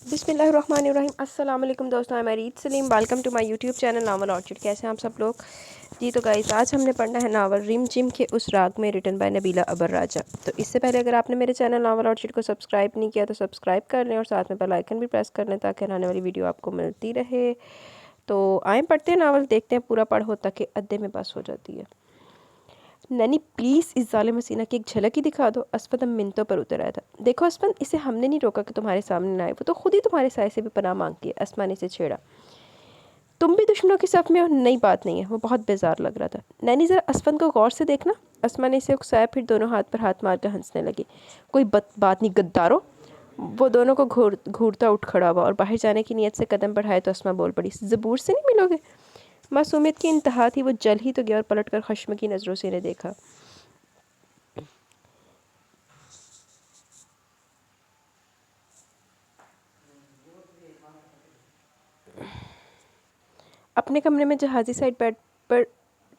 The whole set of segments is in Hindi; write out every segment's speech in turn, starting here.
बिस्मिल्लाहिर्रहमानिर्रहीम। अस्सलाम वालेकुम दोस्तों, मैं Reet Saleem. Welcome to my YouTube channel Naval Orchid. कैसे हैं आप सब लोग जी? तो गाइस, आज हमने पढ़ना है नावल रिम जिम के उस राग में, रिटन बाय नबीला अबर राजा। तो इससे पहले अगर आपने मेरे चैनल नावल ऑर्चिड को सब्सक्राइब नहीं किया तो सब्सक्राइब कर लें और साथ में बेल आइकन भी प्रेस कर लें ताकि आने वाली वीडियो आपको मिलती रहे। तो आए पढ़ते हैं नावल, देखते हैं पूरा पढ़ होता कि अद्धे में बस हो जाती है। नैनी प्लीज़ इस जालिम हसीना की एक झलक ही दिखा दो। अस्पद अब मिन्नतों पर उतर आया था। देखो अस्पन, इसे हमने नहीं रोका कि तुम्हारे सामने ना आए, वो तो खुद ही तुम्हारे साय से भी पनाह मांगती है। अस्मा ने इसे छेड़ा। तुम भी दुश्मनों की सफ़ में हो, नई बात नहीं है। वो बहुत बेजार लग रहा था। नैनी ज़रा अस्पन को गौर से देखना। अस्मा ने इसे उकसाया, फिर दोनों हाथ पर हाथ मारकर हंसने लगी। कोई बात नहीं गद्दारो। वो दोनों को घूरता उठ खड़ा हुआ और बाहर जाने की नीयत से कदम बढ़ाए तो अस्मा बोल पड़ी, ज़बूर से नहीं मिलोगे? मासूमियत की इंतहा थी। वो जल ही तो गया और पलट कर खश्म की नज़रों से इन्हें देखा। अपने कमरे में जहाज़ी साइड बेड पर,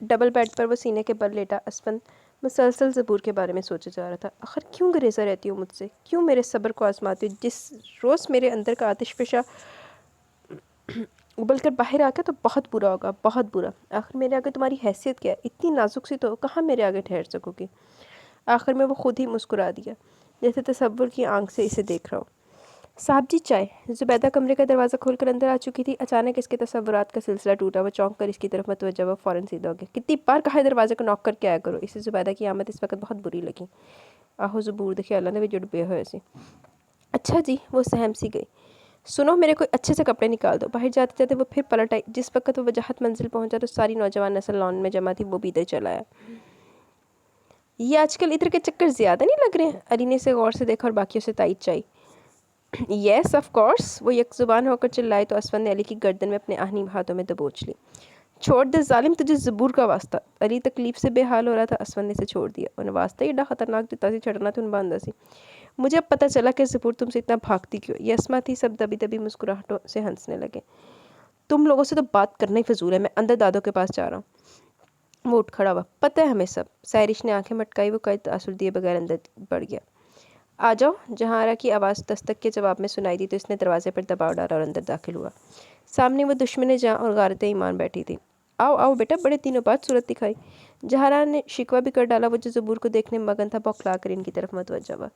डबल बेड पर वो सीने के बल लेटा अस्पन मुसलसल ज़बूर के बारे में सोचे जा रहा था। आखिर क्यों गुरेज़ा रहती हो मुझसे? क्यों मेरे सब्र को आजमाती हो? जिस रोज़ मेरे अंदर का आतिशफ़शा उबल कर बाहर आकर तो बहुत बुरा होगा, बहुत बुरा। आखिर मेरे आगे तुम्हारी हैसियत क्या है? इतनी नाजुक सी तो कहाँ मेरे आगे ठहर सकोगी? आखिर में वो खुद ही मुस्कुरा दिया, जैसे तसव्वुर की आंख से इसे देख रहा हो। साहब जी, चाय। ज़ुबैदा कमरे का दरवाज़ा खोलकर अंदर आ चुकी थी। अचानक इसके तसव्वुरात का सिलसिला टूटा। वह चौंक कर इसकी तरफ मतवज्जा हुआ, फ़ौरन सीधा हो गया। कितनी बार कहा है दरवाजे को नॉक करके आया करो। इसे ज़ुबैदा की आमद इस वक्त बहुत बुरी लगी। आहो ज़बूर दे ख्यालां ने भी जुड़ पे हो ऐसी। अच्छा जी, वो सहम सी गई। सुनो, मेरे कोई अच्छे से कपड़े निकाल दो। बाहर जाते जाते वो फिर पलट आई। जिस वक्त वो वजाहत मंजिल पहुंचा तो सारी नौजवान नस्ल लॉन में जमा थी। वो भी इधर चला आया। ये आजकल इधर के चक्कर ज़्यादा नहीं लग रहे हैं? अली ने इसे गौर से देखा और बाकियों से तायद चाहिए। येस ऑफ कोर्स, वो यकजुबान होकर चिल्लाए तो असफन ने अली की गर्दन में अपने आहनी हाथों में दबोच ली। छोड़ दे जालिम, तुझे ज़बूर का वास्ता। अली तकलीफ से बेहाल हो रहा था। असफन ने इसे छोड़ दिया। उन्हें वास्ता ही एडा खतरनाक दिता सी छड़ना तुन बांधा सी। मुझे अब पता चला कि ज़बूर तुमसे इतना भागती क्यों। ये अस्मा थी। सब दबी दबी मुस्कुराहटों से हंसने लगे। तुम लोगों से तो बात करना ही फजूल है। मैं अंदर दादों के पास जा रहा हूँ। वो उठ खड़ा हुआ। पता है हमें सब। सायरिश ने आंखें मटकाई। वो कई तासुर दिए बगैर अंदर बढ़ गया। आ जाओ। जहारा की आवाज़ दस्तक के जवाब में सुनाई दी तो इसने दरवाजे पर दबाव डाला और अंदर दाखिल हुआ। सामने वो दुश्मन जहाँ और गारत ईमान बैठी थी। आओ आओ बेटा, बड़े दिनों बाद सूरत दिखाई। जहारा ने शिकवा भी कर डाला। वो जो ज़बूर को देखने में मगन था बौखला कर इनकी तरफ मतवज्जा हुआ।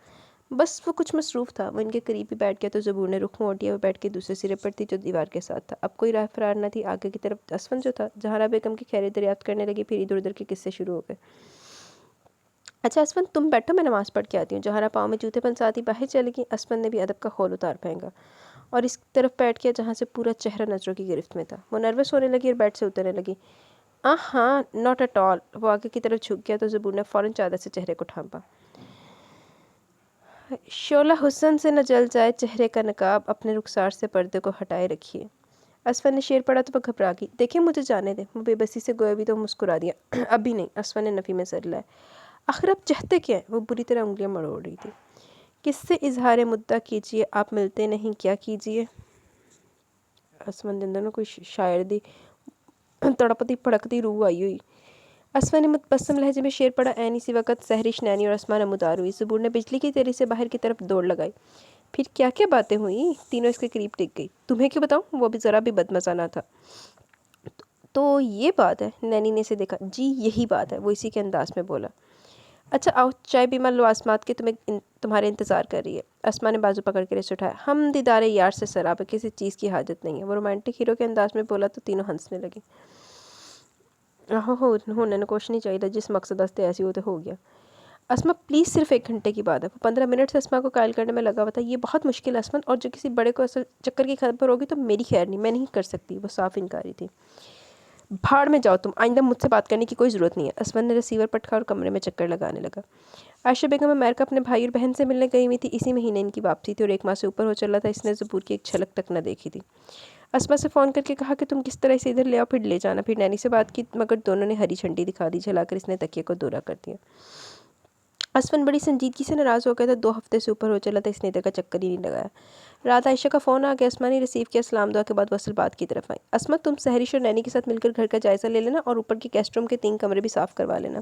बस वो कुछ मसरूफ़ था। वो इनके करीब ही बैठ गया तो ज़बूर ने रुख मोड़ दिया। वो बैठ के दूसरे सिरे पर थी जो दीवार के साथ था। अब कोई राह फरार न थी। आगे की तरफ असफन जो था। जहारा बेगम की खैर दरियाफ्त करने लगी। फिर इधर उधर के किस्से शुरू हो गए। अच्छा असफन, तुम बैठो, मैं नमाज़ पढ़ के आती हूँ। जहारा पाँव में जूते पंसाती बाहर चली गई। असफन ने भी अदब का खोल उतार फेंका और इस तरफ बैठ गया जहाँ से पूरा चेहरा नज़रों की गिरफ्त में था। वो नर्वस होने लगी और बेड से उतरने लगी। हाँ, नॉट एट ऑल। वो आगे की तरफ झुक गया तो ज़बूर ने फ़ौरन चादर से चेहरे को ढांपा। शोला हुस्न से न जल जाए चेहरे का नकाब, अपने रुखसार से पर्दे को हटाए रखिए। असफन ने शेर पड़ा तो वह घबरा गई। देखिए, मुझे जाने दें। वो बेबसी से गोया भी तो मुस्कुरा दिया। अभी नहीं। असफन ने नफ़ी में सर लाया। आखिर आप चाहते क्या हैं? वो बुरी तरह उंगलियां मरोड़ रही थी। किससे इजहार मुद्दा कीजिए, आप मिलते नहीं, क्या कीजिए? असफन दिन में कोई शायर दी तड़पती भड़कती रूह आई हुई। असफन ने मुतबस्सम लहजे में शेर पड़ा। ऐन इसी वक्त सहरिश, नैनी और असमान नमूदार हुई। ज़बूर ने बिजली की तेरी से बाहर की तरफ दौड़ लगाई। फिर क्या क्या बातें हुई? तीनों इसके करीब टिक गई। तुम्हें क्यों बताऊँ? वो भी ज़रा भी बदमज़ा ना था। तो ये बात है? नैनी ने इसे देखा। जी यही बात है, वो इसी के अंदाज में बोला। अच्छा आओ, चाय भी मान लो, आसमात के तुम्हारे इंतज़ार कर रही है। अस्मा ने बाजू पकड़ कर इसे उठाया। हम दीदारे यार से सराब है, किसी चीज़ की हाजत नहीं है। वो रोमांटिक हीरो के अंदाज में बोला तो तीनों हंसने लगे। आहो हो होने ने कुछ नहीं चाहिए, जिस मकसद वास्ते ऐसी हो तो हो गया। अस्मा प्लीज़, सिर्फ 1 घंटे की बात है। वो 15 मिनट से अस्मा को कायल करने में लगा हुआ था। ये बहुत मुश्किल है असमन, और जो किसी बड़े को असल चक्कर की खबर होगी तो मेरी खैर नहीं, मैं नहीं कर सकती। वो साफ इनकारी थी। भाड़ में जाओ तुम, आइंदा मुझसे बात करने की कोई ज़रूरत नहीं है। असमन ने रिसीवर पटका और कमरे में चक्कर लगाने लगा। आयशा बेगम अमेरिका अपने भाई और बहन से मिलने गई हुई थी। इसी महीने इनकी वापसी थी और 1 माह से ऊपर हो चला था। इसने ज़बूर की एक झलक तक न देखी थी। अस्मा से फ़ोन करके कहा कि तुम किस तरह से इधर ले आओ, फिर ले जाना। फिर नैनी से बात की, मगर दोनों ने हरी झंडी दिखा दी। झलाकर इसने तकिए को दौरा कर दिया। असफन बड़ी संजीदगी से नाराज़ हो गया था। 2 हफ्ते से ऊपर हो चला था, इसने इधर का चक्कर ही नहीं लगाया। रात आयशा का फ़ोन आ गया। अस्मा ने रिसीव किया। सलाम दुआ के बाद वसल बात की तरफ आई। अस्मा, तुम सहरिश और नैनी के साथ मिलकर घर का जायज़ा ले लेना और ऊपर के गेस्ट रूम के 3 कमरे भी साफ़ करवा लेना।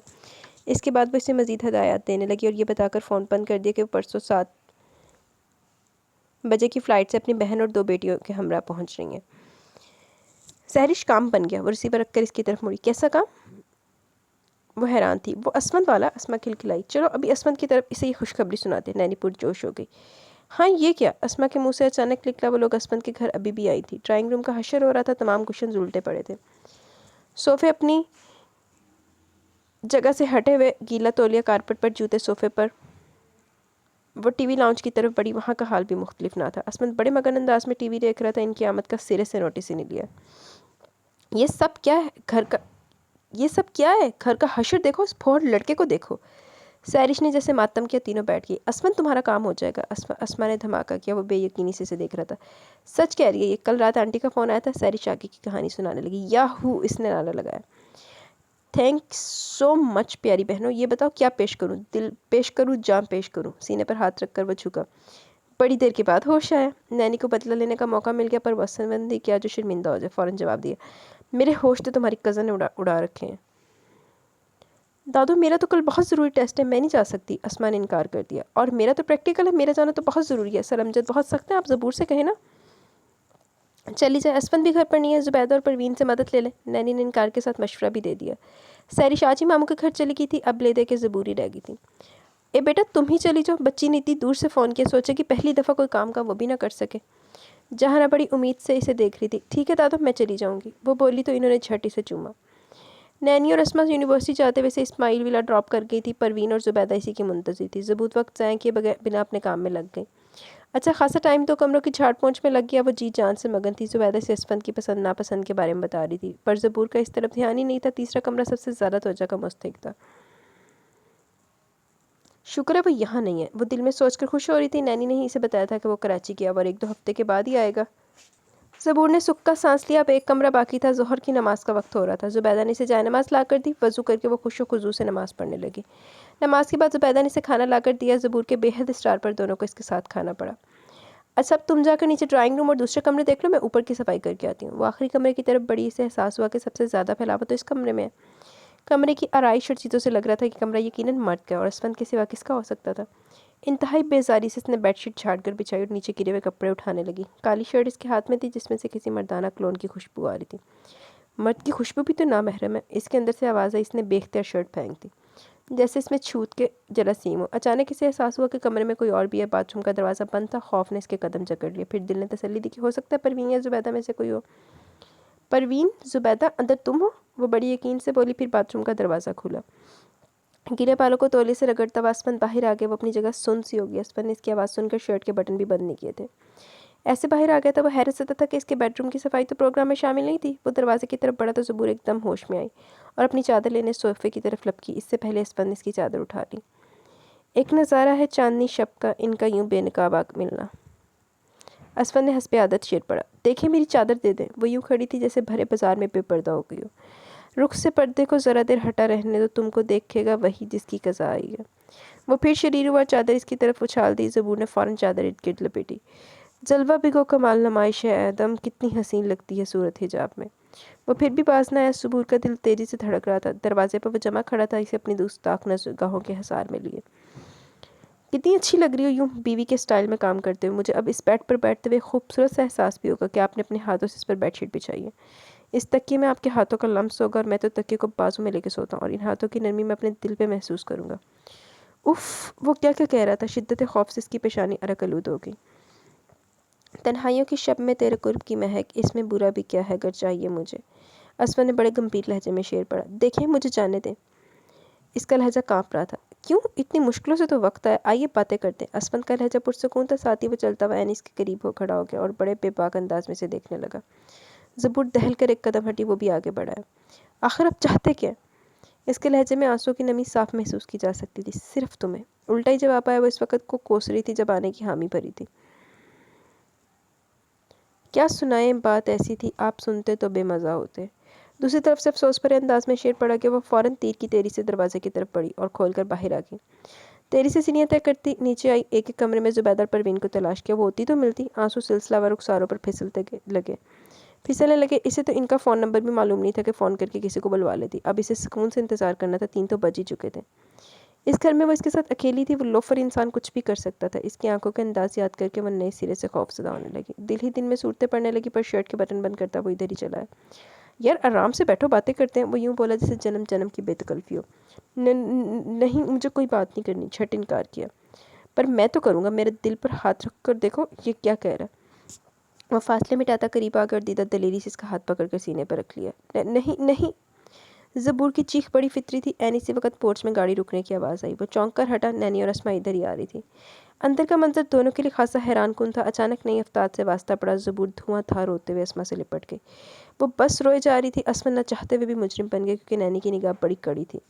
इसके बाद वो इसे मज़ीद हदायत देने लगी और ये बताकर फ़ोन बंद कर दिया कि वो परसों 7 बजे की फ़्लाइट से अपनी बहन और 2 बेटियों के हमरा पहुंच रही हैं। सहरिश काम बन गया। वो रिसीवर रखकर इसकी तरफ मुड़ी। कैसा काम? वो हैरान थी। वो असमत वाला। अस्मा खिलखिलाई। चलो अभी असमत की तरफ इसे ये खुशखबरी सुनाते। नैनी पुरजोश हो गई। हाँ ये क्या? अस्मा के मुंह से अचानक निकला। वो लोग असमत के घर अभी भी आई थी। ड्राइंग रूम का हशर हो रहा था। तमाम कुशन उल्टे पड़े थे। सोफे अपनी जगह से हटे हुए, गीला तौलिया कारपेट पर, जूते सोफे पर। वो टीवी लाउंज की तरफ बढ़ी। वहाँ का हाल भी मुख्तलिफ ना था। असमत बड़े मगन अंदाज में टीवी देख रहा था। इनकी आमद का सिरे से नोटिस ही नहीं लिया। ये सब क्या है? घर का हशर देखो। उस फोड़ लड़के को देखो। सैरिश ने जैसे मातम किया। तीनों बैठ गई। असमत तुम्हारा काम हो जाएगा। अस्मा ने धमाका किया। वो बेयकीनी से इसे देख रहा था। सच कह रही है ये? कल रात आंटी का फ़ोन आया था। सैरिश आगे की कहानी सुनाने लगी। याहू, इसने नारा लगाया। थैंक्स सो मच प्यारी बहनों। ये बताओ क्या पेश करूं? दिल पेश करूं, जान पेश करूं? सीने पर हाथ रखकर वो झुका। बड़ी देर के बाद होश आया। नैनी को बदला लेने का मौका मिल गया, पर वह संबंधी किया जो शर्मिंदा हो जाए। फ़ौरन जवाब दिया। मेरे होश तो तुम्हारी कज़न ने उड़ा रखे हैं। दादू मेरा तो कल बहुत ज़रूरी टेस्ट है, मैं नहीं जा सकती। अस्मा ने इनकार कर दिया। और मेरा तो प्रैक्टिकल है, मेरा जाना तो बहुत ज़रूरी है। सर अमजद बहुत सख्त है, आप ज़बूर से कहें ना चली जाए। असफन भी घर पर नहीं है, जुबैदा और परवीन से मदद ले ले। नैनी ने इनकार के साथ मशवरा भी दे दिया। सैरिश आज ही मामू के घर चली गई थी, अब ले दे के ज़बूरी रह गई थी। ए बेटा तुम ही चली जाओ। बच्ची ने इतनी दूर से फ़ोन किया, सोचे कि पहली दफ़ा कोई काम का वो भी ना कर सके। जहाना बड़ी उम्मीद से इसे देख रही थी। ठीक है दादू मैं चली जाऊँगी। वो बोली तो इन्होंने झट से चूमा। नैनी और अस्मा यूनिवर्सिटी जाते हुए से इस्माइल विला ड्रॉप कर गई थी। परवीन और जुबैदा इसी की मुंतज़िर थी। ज़बूत वक्त ज़ाया किए बगैर बिना अपने काम में लग गई। अच्छा खासा टाइम तो कमरों की झाड़ पोंछ में लग गया। वो जी जान से मगन थी। जुबैदा से असफंद की पसंद नापसंद के बारे में बता रही थी, पर ज़बूर का इस तरफ ध्यान ही नहीं था। तीसरा कमरा सबसे ज़्यादा तवज्जो का मुस्तहिक था। शुक्र है वो यहाँ नहीं है, वो दिल में सोचकर खुश हो रही थी। नैनी ने ही इसे बताया था कि वो कराची गया और 1-2 हफ्ते के बाद ही आएगा। ज़बूर ने सुख का सांस लिया। अब एक कमरा बाकी था। ज़ोहर की नमाज का वक्त हो रहा था। जुबैदा ने इसे जाए नमाज ला कर दी। वज़ू करके वो खुश खुजू से नमाज पढ़ने लगी। नमाज के बाद जुबैदा ने इसे खाना ला कर दिया। ज़बूर के बेहद स्टार पर दोनों को इसके साथ खाना पड़ा। अच्छा अब तुम जाकर नीचे ड्राइंग रूम और दूसरे कमरे देख लो, मैं ऊपर की सफाई करके आती हूँ। वो आखिरी कमरे की तरफ बड़ी। से एहसास हुआ कि सबसे ज़्यादा फैलावा तो इस कमरे में है। कमरे की आराइश और चीज़ों से लग रहा था कि कमरा यकीनन मर्द का, और असफंद के सिवा किसका हो सकता था। इंतहाई बेजारी से इसने बेडशीट झाड़ कर बिछाई और नीचे गिरे हुए कपड़े उठाने लगी। काली शर्ट इसके हाथ में थी, जिसमें से किसी मर्दाना क्लोन की खुशबू आ रही थी। मर्द की खुशबू भी तो नामहरम है। इसके अंदर से आवाज़ आई। इसने बेख्तियार शर्ट फेंक दी, जैसे इसमें छूत के जरासीम हो। अचानक इसे एहसास हुआ कि कमरे में कोई और भी है। बाथरूम का दरवाज़ा बंद था। खौफ ने इसके कदम जकड़ लिए। फिर दिल ने तसल्ली दी कि हो सकता है परवीन या जुबैदा में से कोई हो। परवीन, जुबैदा, अंदर तुम हो? वो बड़ी यकीन से बोली। फिर बाथरूम का दरवाज़ा खुला। गिरे बालों को तौलिए से रगड़ता हुआ असफन बाहर आ गया। वो अपनी जगह सुन सी होगी। असफन ने इसकी आवाज़ सुनकर शर्ट के बटन भी बंद नहीं किए थे। ऐसे बाहर आ गया था। वो हैरत से था कि इसके बेडरूम की सफाई तो प्रोग्राम में शामिल नहीं थी। वो दरवाजे की तरफ बढ़ा तो ज़बूर एकदम होश में आई और अपनी चादर लेने सोफे की तरफ लपकी। इससे पहले असफन ने इसकी चादर उठा ली। एक नज़ारा है चांदनी शब का, इनका यूं बेनकाब मिलना। असफन ने हंसपे आदत शेर पड़ा। देखें मेरी चादर दे दें। वो यूं खड़ी थी जैसे भरे बाजार में बेपर्दा हो गई हो। रुख से पर्दे को ज़रा देर हटा रहने दो, तुमको देखेगा वही जिसकी कज़ा आई है। वो फिर शरीर हुआ, चादर इसकी तरफ उछाल दी। ज़बूर ने फ़ौरन चादर इर्द गिर्द लपेटी। जलवा बिगो कमाल नुमाइश है आदम, कितनी हसीन लगती है सूरत हिजाब में। वो फिर भी बाज न आया। ज़बूर का दिल तेज़ी से धड़क रहा था। दरवाजे पर वो जमा खड़ा था, इसे अपनी गुस्ताख नज़रगाहों के हसार में लिए। कितनी अच्छी लग रही हो यूं बीवी के स्टाइल में काम करते हुए। मुझे अब इस बेड पर बैठते हुए खूबसूरत सा एहसास भी होगा कि आपने अपने हाथों से इस पर बेडशीट बिछाई है। इस तकिए में आपके हाथों का लम्स होगा, और मैं तो तकिए को बाजू में लेके सोता हूँ, और इन हाथों की नरमी मैं अपने दिल पे महसूस करूँगा। उफ़, वो क्या क्या कह रहा था। शिद्दत खौफ से इसकी पेशानी अरक आलूद हो गई। तन्हाइयों की शब में तेरे कुर्ब की महक, इसमें बुरा भी क्या है अगर चाहिए मुझे। असफर ने बड़े गंभीर लहजे में शेर पड़ा। देखें मुझे जाने दें। इसका लहजा काँप रहा था। क्यों इतनी मुश्किलों से तो वक्त आया, आइए बातें करते हैं। असफर का लहजा पुरसकून था। साथ ही वो चलता हुआ एनीस के करीब हो खड़ा हो गया और बड़े बेबाक अंदाज में से देखने लगा। ज़बूर दहल कर एक कदम हटी। वो भी आगे बढ़ा है। आखिर अब चाहते क्या? इसके लहजे में आंसू की नमी साफ महसूस की जा सकती थी। सिर्फ तुम्हें। उल्टा ही जवाब आया। वो इस वक्त को कोस रही थी जब आने की हामी भरी थी। क्या सुनाएं, बात ऐसी थी, आप सुनते तो बेमज़ा होते। दूसरी तरफ से अफसोस भरे अंदाज में शेर पड़ा कि वह फ़ौरन तीर की तेरी से दरवाजे की तरफ बढ़ी और खोलकर बाहर आ गई। तेरी से सीनियर तय करती नीचे आई। एक एक कमरे में जुबैदा और परवीन को तलाश किया। वो होती तो मिलती। आंसू सिलसिलावार रुखसारों पर फिसलने लगे। इसे तो इनका फ़ोन नंबर भी मालूम नहीं था कि फ़ोन करके किसी को बुलवा लेती। अब इसे सुकून से इंतज़ार करना था। 3 तो बज ही चुके थे। इस घर में वो इसके साथ अकेली थी। वो लोफर इंसान कुछ भी कर सकता था। इसकी आंखों के अंदाज याद करके वो नए सिरे से खौफजदा होने लगी। दिल ही दिल में सूरतें पड़ने लगी, पर शर्ट के बटन बंद करता वो इधर ही चला है। यार आराम से बैठो, बातें करते हैं। वो यूं बोला जैसे जन्म जन्म की बेतकल्फी हो। नहीं, मुझे कोई बात नहीं करनी, झट इनकार किया। पर मैं तो करूँगा, मेरे दिल पर हाथ रख कर देखो ये क्या कह रहा है। वो फासले मिटाता करीब आकर दीदा दलेरी से इसका हाथ पकड़कर सीने पर रख लिया। नहीं नहीं। ज़बूर की चीख बड़ी फितरी थी। ऐन इसी वक्त पोर्च में गाड़ी रुकने की आवाज़ आई। वो चौंक कर हटा। नैनी और अस्मा इधर ही आ रही थी। अंदर का मंजर दोनों के लिए खासा हैरानकुन था। अचानक नई अफ्ताब से वास्ता पड़ा। ज़बूर धुआं था रोते हुए अस्मा से लिपट गई। वो बस रोए जा रही थी। अस्मा न चाहते हुए भी मुजरिम बन गई, क्योंकि नैनी की निगाह बड़ी कड़ी थी।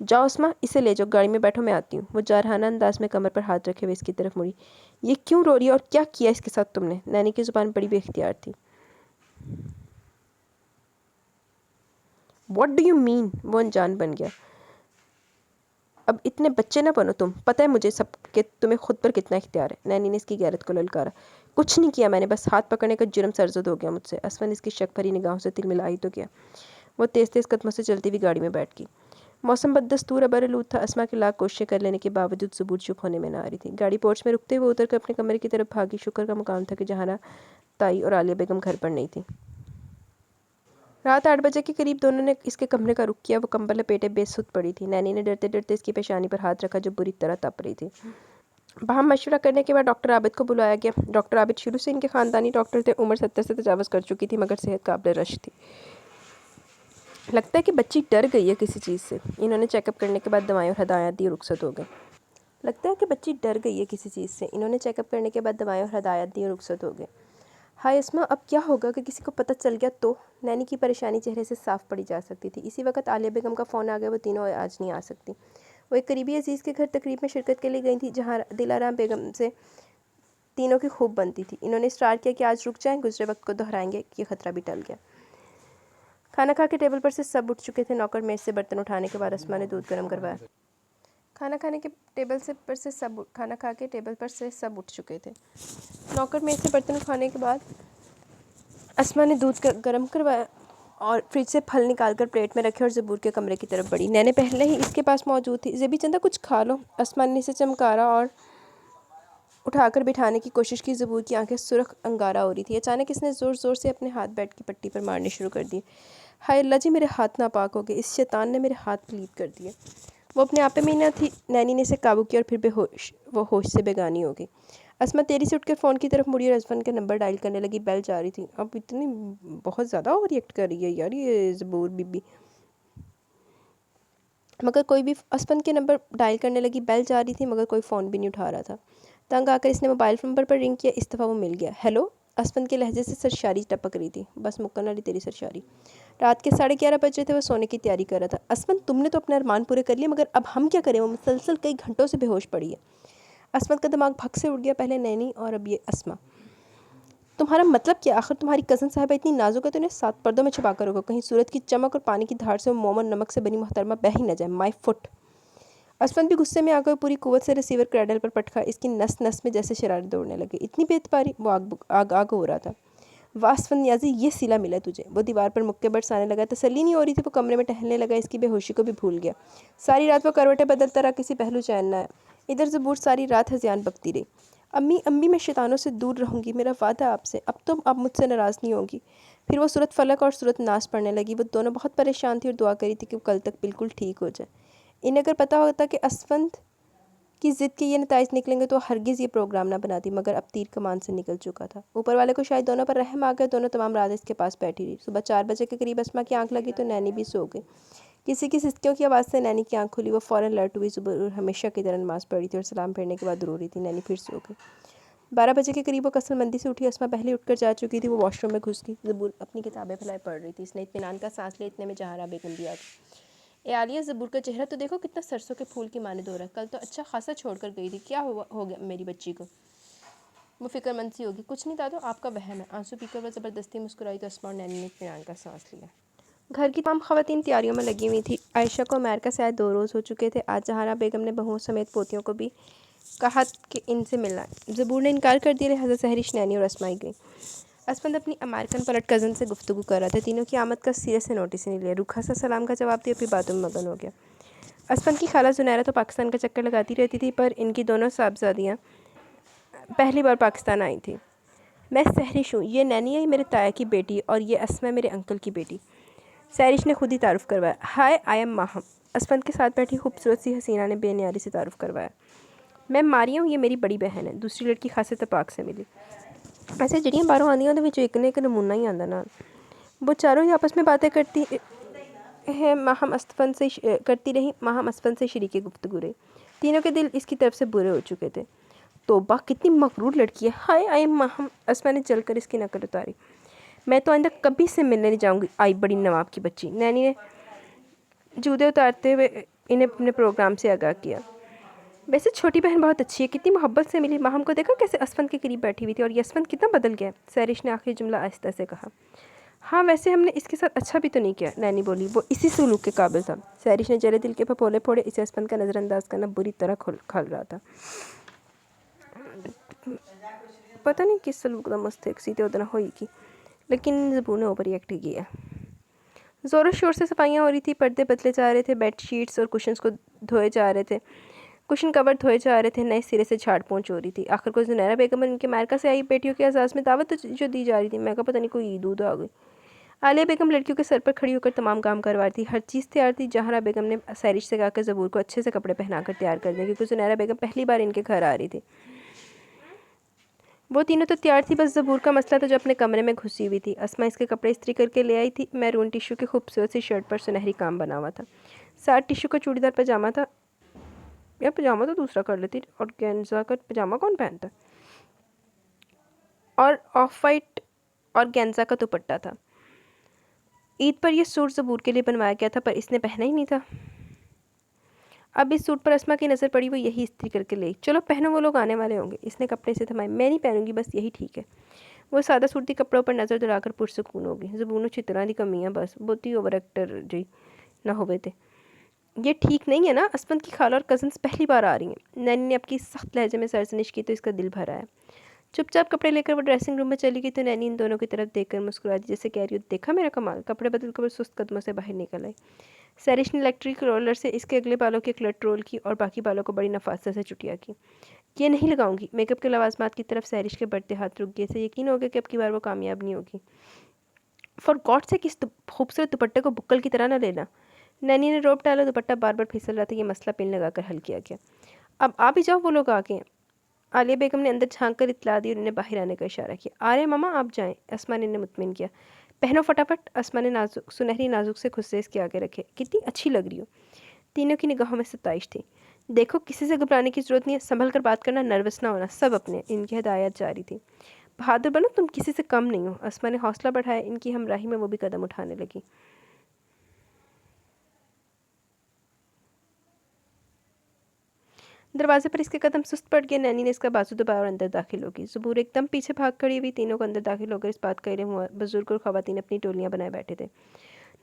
जाओ अस्मा, इसे ले जाओ, गाड़ी में बैठो, मैं आती हूँ। वो जारहाना अंदाज में कमर पर हाथ रखे हुए इसकी तरफ मुड़ी। ये क्यों रो रही है और क्या किया इसके साथ तुमने? नैनी की ज़ुबान बड़ी बेख्तियार थी। What do you mean? वो अनजान बन गया। अब इतने बच्चे ना बनो तुम। पता है मुझे सब कि तुम्हें खुद पर कितना इख्तियार है। नैनी ने इसकी गैरत को ललकारा। कुछ नहीं किया मैंने, बस हाथ पकड़ने का जुर्म सरजद हो गया मुझसे। असफन इसकी शक भरी निगाहों से तिलमिला ही तो किया। वो तेज़ तेज़ कदमों से चलती हुई गाड़ी में बैठ गई। मौसम बददस्तूर अबरआलूद था। अस्मा के लाख कोशिशें कर लेने के बावजूद ज़बूर चुप होने में ना आ रही थी। गाड़ी पोर्च में रुकते हुए उतर कर अपने कमरे की तरफ भागी। शुक्र का मुकाम था कि जहाना ताई और आलिया बेगम घर पर नहीं थी। रात 8 बजे के करीब दोनों ने इसके कमरे का रुख किया। वो कंबल लपेटे बेसुध पड़ी थी। नैनी ने डरते डरते इसकी पेशानी पर हाथ रखा, जो बुरी तरह तप रही थी। बाहम मशवरा करने के बाद डॉक्टर आबिद को बुलाया गया। डॉक्टर आबिद शुरू से इनके ख़ानदानी डॉक्टर थे। उम्र 70 से तजावज़ कर चुकी थी, मगर सेहत काबिल रश थी। लगता है कि बच्ची डर गई है किसी चीज़ से। इन्होंने चेकअप करने के बाद दवाएं और हदायत दी, रुखसत हो गए। लगता है कि बच्ची डर गई है किसी चीज़ से। इन्होंने चेकअप करने के बाद दवाएं और हदायत दी और रुखसत हो गए। हाय अस्मा, अब क्या होगा कि किसी को पता चल गया तो? नैनी की परेशानी चेहरे से साफ पड़ी जा सकती थी। इसी वक्त आलिया बेगम का फ़ोन आ गया। वो तीनों आज नहीं आ सकती। वो एक करीबी अजीज़ के घर तकरीब में शिरकत के लिए गई थी, जहाँ दिलाराम बेगम से तीनों की खूब बनती थी। इन्होंने इसरार किया कि आज रुक जाएं, गुजरे वक्त को दोहराएंगे। ये खतरा भी टल गया। खाना खा के टेबल पर से सब उठ चुके थे। नौकर मेज़ से बर्तन उठाने के बाद अस्मा ने दूध गर्म करवाया। खाना खा के टेबल पर से सब उठ चुके थे। नौकर मेज़ से बर्तन उठाने के बाद अस्मा ने दूध गर्म करवाया और फ्रिज से फल निकालकर प्लेट में रखे और ज़बूर के कमरे की तरफ बढ़ी। नैने पहले ही इसके पास मौजूद थी। ज़ेबी चंदा कुछ खा लो। अस्मा ने इसे चमकारा और उठाकर बिठाने की कोशिश की। ज़बूर की आंखें सुर्ख अंगारा हो रही थी। अचानक इसने ज़ोर ज़ोर से अपने हाथ बेड की पट्टी पर मारने शुरू कर दिए। हाय अल्लाह जी, मेरे हाथ नापाक हो गए। इस शैतान ने मेरे हाथ पलीद कर दिए। वो अपने आपे में ही न थी। नैनी ने इसे काबू किया और फिर वो होश से बेगानी हो गई। अस्मा तेरी से उठकर फ़ोन की तरफ मुड़ी और असफन का नंबर डायल करने लगी। बेल जा रही थी। अब इतनी बहुत ज़्यादा ओवर रिएक्ट कर रही है यार ये ज़बूर बीबी। मगर कोई भी असफन के नंबर डायल करने लगी। बेल जा रही थी मगर कोई फ़ोन भी नहीं उठा रहा था। तंग आकर इसने मोबाइल नंबर पर रिंग किया। इस दफ़ा वो मिल गया। हेलो। असफन के लहजे से सरशारी टपक रही थी। बस मुक्कन वाली तेरी सरशारी। रात के 11:30 बज रहे थे। वो सोने की तैयारी कर रहा था। असफन, तुमने तो अपने अरमान पूरे कर लिए, मगर अब हम क्या करें? वो मुसलसल कई घंटों से बेहोश पड़ी है। असमत का दिमाग भग से उठ गया। पहले नैनी और अब ये अस्मा। तुम्हारा मतलब क्या? आखिर तुम्हारी कज़न साहिबा इतनी नाजुक है तो इन्हें 7 पर्दों में छुपा कर रखो। कहीं सूरज की चमक और पानी की धार से वो मोम और नमक से बनी मोहतरमा बह ही न जाए। My foot. असमत भी गुस्से में आकर पूरी कुव्वत से रिसीवर क्रैडल पर पटका। इसकी नस नस में जैसे शरारत दौड़ने लगी। इतनी बेतबारी। वो आग आग हो रहा था। वासफन न्याजी, ये सिला मिला तुझे। वो दीवार पर मुक्के बरसाने लगा। तसल्ली नहीं हो रही थी। वो कमरे में टहलने लगा। इसकी बेहोशी को भी भूल गया। सारी रात वो करवटें बदलता रहा, किसी पहलू चैन न आया। इधर ज़बूर सारी रात हज़ियान बकती रही। अम्मी अम्मी, मैं शैतानों से दूर रहूँगी, मेरा वादा आपसे। अब तुम अब मुझसे नाराज़ नहीं होगी। फिर वो सूरत फलक और सूरत नास पढ़ने लगी। वो दोनों बहुत परेशान थी और दुआ करी थी कि वो कल तक बिल्कुल ठीक हो जाए। इन्हें अगर पता होता कि असफंद की ज़िद के ये नताइज निकलेंगे तो हरगिज़ ये प्रोग्राम ना बनाती, मगर अब तीर कमान से निकल चुका था। ऊपर वाले को शायद दोनों पर रहम आ गया। दोनों तमाम रात इसके पास बैठी रही। सुबह 4 बजे के करीब अस्मा की आंख लगी तो नैनी भी सो गई। किसी की सिसकियों की आवाज़ से नैनी की आंख खुली। वो फ़ौरन लौट हुई। ज़बूर हमेशा की तरह नमाज़ पढ़ी थी और सलाम फेरने के बाद रो रही थी। नैनी फिर सो गई। 12 बजे के करीब वो कसरमंदी से उठी। अस्मा पहले उठकर जा चुकी थी। वो वॉशरूम में घुस गई। ज़बूर अपनी किताबें फैलाए पढ़ रही थी। इसने इत्मीनान का सांस लिया। इतने में जहारा बेगम भी आ गई। ए आलिया, ज़बूर का चेहरा तो देखो कितना सरसों के फूल की माने हो रहा है। कल तो अच्छा खासा छोड़ कर गई थी। क्या हो गया मेरी बच्ची को? वो फिक्रमंद सी होगी। कुछ नहीं दादो, आपका वहम है। आंसू पीकर वह ज़बरदस्ती मुस्कुराई तो अस्मा और नैनी ने इत्मीनान का सांस लिया। घर की तमाम ख़वातीन तैयारियों में लगी हुई थी। आयशा को अमेरिका से आए 2 रोज़ हो चुके थे। आज जहारा बेगम ने बहुओं समेत पोतियों को भी कहा कि इनसे मिलना है। ज़बूर ने इनकार कर दिया। लिहाजा सहरिश, नैनी और अस्माई गई। असफंद अपनी अमेरिकन पलट कज़न से गुफ्तगू कर रहा था। तीनों की आमद का सिरे से नोटिस ही नहीं लिया। रूखा सा सलाम का जवाब दिया, फिर बातों में मगन हो गया। असफन की खाला जुनैरा तो पाकिस्तान का चक्कर लगाती रहती थी, पर इनकी दोनों साहबजादियाँ पहली बार पाकिस्तान आई थी। मैं सहरिश हूँ, ये नैनी है मेरे ताया की बेटी, और ये असमा मेरे अंकल की बेटी। सहरिश ने खुद ही तारुफ़ करवाया। हाय, आई एम माहम। असफन के साथ बैठी खूबसूरत सी हसीना ने बेनियारी से तारुफ़ करवाया। मैं मारिया हूँ, ये मेरी बड़ी बहन है। दूसरी लड़की खासे तपाक से मिली। ऐसे जड़ियाँ बारों आंदियां एक ने एक नमूना ही आंदा ना। वो चारों ही आपस में बातें करती है। माहम असफन से करती रही। माहम असफन से शरीके गुफ्तगू रही। तीनों के दिल इसकी तरफ से बुरे हो चुके थे। तोबा, कितनी मकरूर लड़की है। हाय, आई माहम। असफा ने जलकर इसकी नकल उतारी। मैं तो आइंदा कभी से मिलने नहीं जाऊंगी। आई बड़ी नवाब की बच्ची। नैनी ने जूते उतारते हुए इन्हें अपने प्रोग्राम से आगाह किया। वैसे छोटी बहन बहुत अच्छी है, कितनी मोहब्बत से मिली। माहम को देखा कैसे असफन के करीब बैठी हुई थी, और ये असफन कितना बदल गया। सैरिश ने आखिरी जुमला आहिस्ता से कहा। हाँ, वैसे हमने इसके साथ अच्छा भी तो नहीं किया, नैनी बोली। वो इसी सलूक के काबिल था। सैरिश ने जले दिल के फपोले फोड़े। इसे असफन का नज़रअंदाज करना बुरी तरह खल रहा था। पता नहीं किस सलूक का मुस्तक सी तो उतना हुई की, लेकिन ज़बू ने ओवर रिएक्ट किया। ज़ोरों शोर से सफाइयाँ हो रही थी, पर्दे बदले जा रहे थे, बेड शीट्स और कुशन्स को धोए जा रहे थे, कुशन कवर धोए जा रहे थे, नए सिरे से झाड़ पोंछ हो रही थी। आखिर को जुनैरा बेगम और उनके अमेरिका से आई बेटियों के एजाज़ में दावत जो दी जा रही थी। मैं कहा पता नहीं कोई ईद उद आ गई। आलिया बेगम लड़कियों के सर पर खड़ी होकर तमाम काम करवा रही थी। हर चीज़ तैयार थी। जहरा बेगम ने सैरिश से कहकर ज़बूर को अच्छे से कपड़े पहनाकर तैयार कर दिया, क्योंकि जुनैरा बेगम पहली बार इनके घर आ रही थी। वो तीनों तो तैयार थी, बस ज़बूर का मसला था जो अपने कमरे में घुसी हुई थी। अस्मा इसके कपड़े इस्त्री करके ले आई थी। मैरून टिश्यू की खूबसूरत सी शर्ट पर सुनहरी काम बना हुआ था। साथ टिश्यू का चूड़ीदार पजामा था, या पजामा तो दूसरा कर लेती, और गेंजा का पजामा कौन पहनता, और ऑफ वाइट और गेंजा का दुपट्टा था। ईद पर यह सूट ज़बूर के लिए बनवाया गया था, पर इसने पहना ही नहीं था। अब इस सूट पर अस्मा की नज़र पड़ी, वो यही इस्त्री करके ले। चलो पहनो, वो लोग आने वाले होंगे। इसने कपड़े से थमाए। मैं नहीं पहनूंगी, बस यही ठीक है। वो सादा सूरती कपड़ों पर नज़र दौड़ाकर पुरसकून होगी। ज़बूनो चित्रा दी कमियाँ बस बहुत ही ओवर एक्टर जी ना होवे थे। ये ठीक नहीं है ना। असफन की खाला और कज़न्स पहली बार आ रही हैं। नैनी ने अपनी सख्त लहजे में सरजनिश की तो इसका दिल भर आया। चुपचाप कपड़े लेकर वो ड्रेसिंग रूम में चली गई तो नैनी इन दोनों की तरफ देखकर मुस्कुरा दी, जैसे कह रही हो देखा मेरा कमाल। कपड़े बदल कर वो सुस्त कदमों से बाहर निकल आई। सैरिश ने इलेक्ट्रिक रोलर से इसके अगले बालों की क्लट रोल की और बाकी बालों को बड़ी नफासत से चुटिया की। ये नहीं लगाऊंगी। मेकअप के लवाजमात की तरफ सैरिश के बढ़ते हाथ रुक गए। से यकीन हो गया कि अब की बार वो कामयाब नहीं होगी। फॉर गॉड से किस खूबसूरत दुपट्टे को बुक्कल की तरह न लेना। नैनी ने रोप डाला। दुपट्टा बार बार फिसल रहा था। ये मसला पिन लगाकर हल किया गया। अब आ भी जाओ, वो लोग आ गए। आलिया बेगम ने अंदर झांक कर इतला दी और उन्हें बाहर आने का इशारा किया। आ रहे मामा, आप जाएं। अस्मा ने मुतमिन किया। पहनो फटाफट। अस्मा ने नाजुक सुनहरी नाजुक से खुद से इसके आगे रखे। कितनी अच्छी लग रही हो। तीनों की निगाहों में सताइश थी। देखो, किसी से घबराने की जरूरत नहीं है। संभल कर बात करना, नर्वस ना होना, सब अपने। इनकी हिदायत जारी थी। बहादुर बनो, तुम किसी से कम नहीं हो। अस्मा ने हौसला बढ़ाया। इनकी हमराही में वो भी कदम उठाने लगी। दरवाजे पर इसके कदम सुस्त पड़ गए। नैनी ने इसका बाजू दबाया और अंदर दाखिल होगी। ज़बूर एकदम पीछे भाग खड़ी हुई। तीनों को अंदर दाखिल होकर इस बात का इल्म हुआ। बुजुर्ग और ख़वातीन अपनी टोलियां बनाए बैठे थे।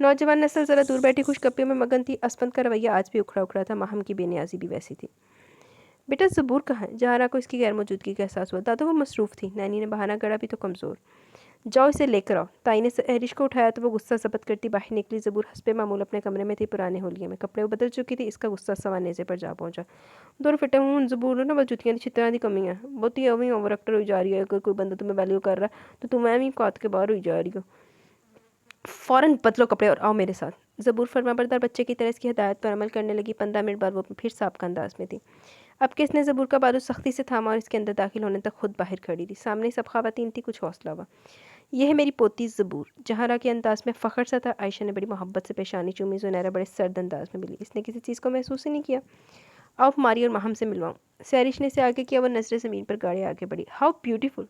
नौजवान नस्ल ज़रा दूर बैठी खुशगप्पियों में मगन थी। असफन का रवैया आज भी उखड़ा उखड़ा था। माहम की बेनियाजी भी वैसी थी। बेटा ज़बूर कहाँ है? जहारा को इसकी गैर मौजूदगी का एहसास हुआ। दादा वो मसरूफ़ थी। नैनी ने बहाना गढ़ा भी तो कमज़ोर। जाओ इसे लेकर आओ। ताई ने सहरिश को उठाया तो वो गुस्सा ज़ब्त करती बाहर निकली। ज़बूर हस्बे मामूल अपने कमरे में थी। पुराने होलिये में कपड़े वो बदल चुकी थी। इसका गुस्सा सवा नेज़े पर जा पहुंचा। दूर फिटे हूँ ज़बूर ना, बस जुतियां छितरां दी कमियां बहुत ही अवी ओवर एक्टर हुई जा रही है। अगर कोई बंदा तुम्हें वैल्यू कर रहा है तो तुम एवं कौत के बाहर हुई जा रही हो। फ़ौरन बदलो कपड़े और आओ मेरे साथ। ज़बूर फरमाबरदार बच्चे की तरह इसकी हिदायत पर अमल करने लगी। 15 मिनट बाद वो फिर साबका अंदाज में थी। अब कि इसने ज़बूर का बाजू सख्ती से थामा और इसके अंदर दाखिल होने तक खुद बाहर खड़ी थी। सामने सब ख़वातीन थी। कुछ हौसला हुआ। यह है मेरी पोती ज़बूर। जहारा के अंदाज में फ़ख्र सा था। आयशा ने बड़ी मोहब्बत से पेशानी चूमी। ज़ुनैरा बड़े सर्द अंदाज में मिली। इसने किसी चीज़ को महसूस ही नहीं किया। आओ मारी और माहम से मिलवाऊँ। सैरिश ने इसे आगे किया। वह नजरें ज़मीन पर गाड़े आगे बढ़ी। How beautiful.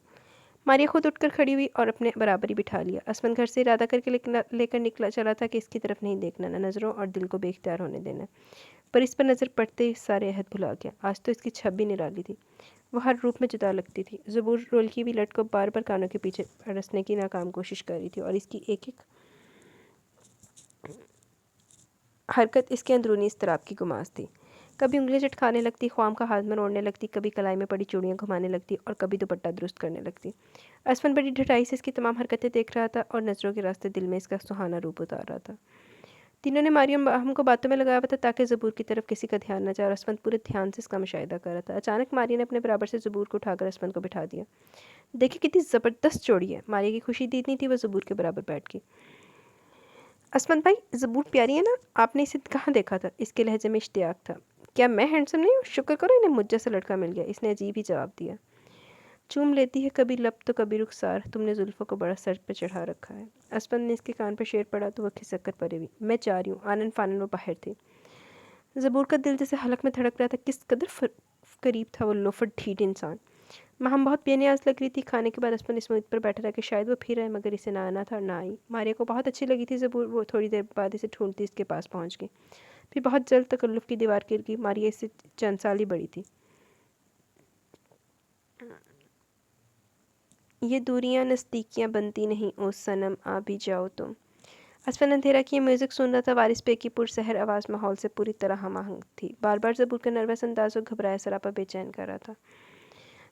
मारिया खुद उठकर खड़ी हुई और अपने बराबरी बिठा लिया। असमन घर से इरादा करके लेकर निकला चला था कि इसकी तरफ नहीं देखना, न नज़रों और दिल को बेख्तियार होने देना। पर इस पर नज़र पड़ते ही सारे अहद भुला गया। आज तो इसकी छब भी निराली थी। वह हर रूप में जुदा लगती थी। ज़बूर रोल की भी लट को बार बार कानों के पीछे रसने की नाकाम कोशिश कर रही थी और इसकी एक एक हरकत इसके अंदरूनी इस्तराब की गुमास थी। कभी उंगलियां चटखाने लगती, ख्वाम का हाथ में ओढ़ने लगती, कभी कलाई में पड़ी चूड़ियाँ घुमाने लगती और कभी दुपट्टा दुरुस्त करने लगती। असफन बड़ी ढटाई से इसकी तमाम हरकतें देख रहा था और नज़रों के रास्ते दिल में इसका सुहाना रूप उतार रहा था। तीनों ने मारियम हमको बातों में लगाया हुआ था ताकि ज़बूर की तरफ किसी का ध्यान न जाए और असमत पूरे ध्यान से इसका मुशाहिदा कर रहा था। अचानक मारिया ने अपने बराबर से ज़बूर को उठाकर असमत को बिठा दिया। देखिए कितनी ज़बरदस्त जोड़ी है। मारिया की खुशी दी इतनी थी वो ज़बूर के बराबर बैठ गई। असमत भाई, ज़बूर प्यारी है ना? आपने इसे कहाँ देखा था? इसके लहजे में इश्तियाक था। क्या मैं हैंडसम नहीं हूँ? शुक्र करो इन्हें मुझ जैसा लड़का मिल गया। इसने अजीब ही जवाब दिया। चूम लेती है कभी लब तो कभी रुखसार, तुमने जुल्फ़ों को बड़ा सर पे चढ़ा रखा है। असमत ने इसके कान पर शेर पड़ा तो वह खिसक कर परे हुई। मैं जा रही हूँ। आनन फानन वो बाहर थी। ज़बूर का दिल जैसे हलक में धड़क रहा था। किस कदर करीब था वो लोफर ढीठ इंसान। महम बहुत बेनियाज लग रही थी। खाने के बाद असमत इस मुद्दे पर बैठा रहा कि शायद वो फिर आए, मगर इसे ना आना था और ना आई। मारिया को बहुत अच्छी लगी थी ज़बूर। वो थोड़ी देर बाद इसे ढूंढती इसके पास पहुंच गई। फिर बहुत जल्द तकल्लुफ़ की दीवार गिर गई। मारिया इससे चंद साल ही बड़ी थी। ये दूरियां नज़दीकियां बनती नहीं, ओ सनम आ भी जाओ तुम। असफन अंधेरा किए म्यूज़िक सुन रहा था। वारिस पे की पुरसहर आवाज़ माहौल से पूरी तरह हमाहंग थी। बार बार ज़बूर का नर्वस अंदाज और घबराया सरापा बेचैन कर रहा था।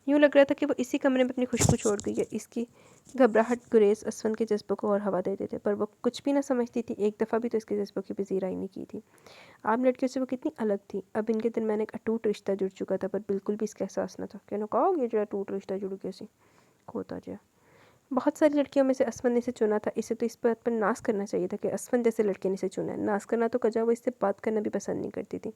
यूँ लग रहा था कि वो इसी कमरे में अपनी खुशबू छोड़ गई है। इसकी घबराहट गुरेज असफन के जज्बों को और हवा देते थे, पर वो कुछ भी ना समझती थी। एक दफ़ा भी तो इसके जज्बों की पजीराई नहीं की थी। आम लड़कियों से वो कितनी अलग थी। अब इनके दरमियान एक अटूट रिश्ता जुड़ चुका था, पर बिल्कुल भी इसका एहसास न था। कहना कहोगे जो अटूट रिश्ता जुड़ कैसी खोता जा। बहुत सारी लड़कियों में से असफन ने इसे चुना था। इसे तो इस बात पर नाज करना चाहिए था कि असफन जैसे लड़के ने इसे चुना है। नाज करना तो कजा, वो इससे बात करना भी पसंद नहीं करती थी।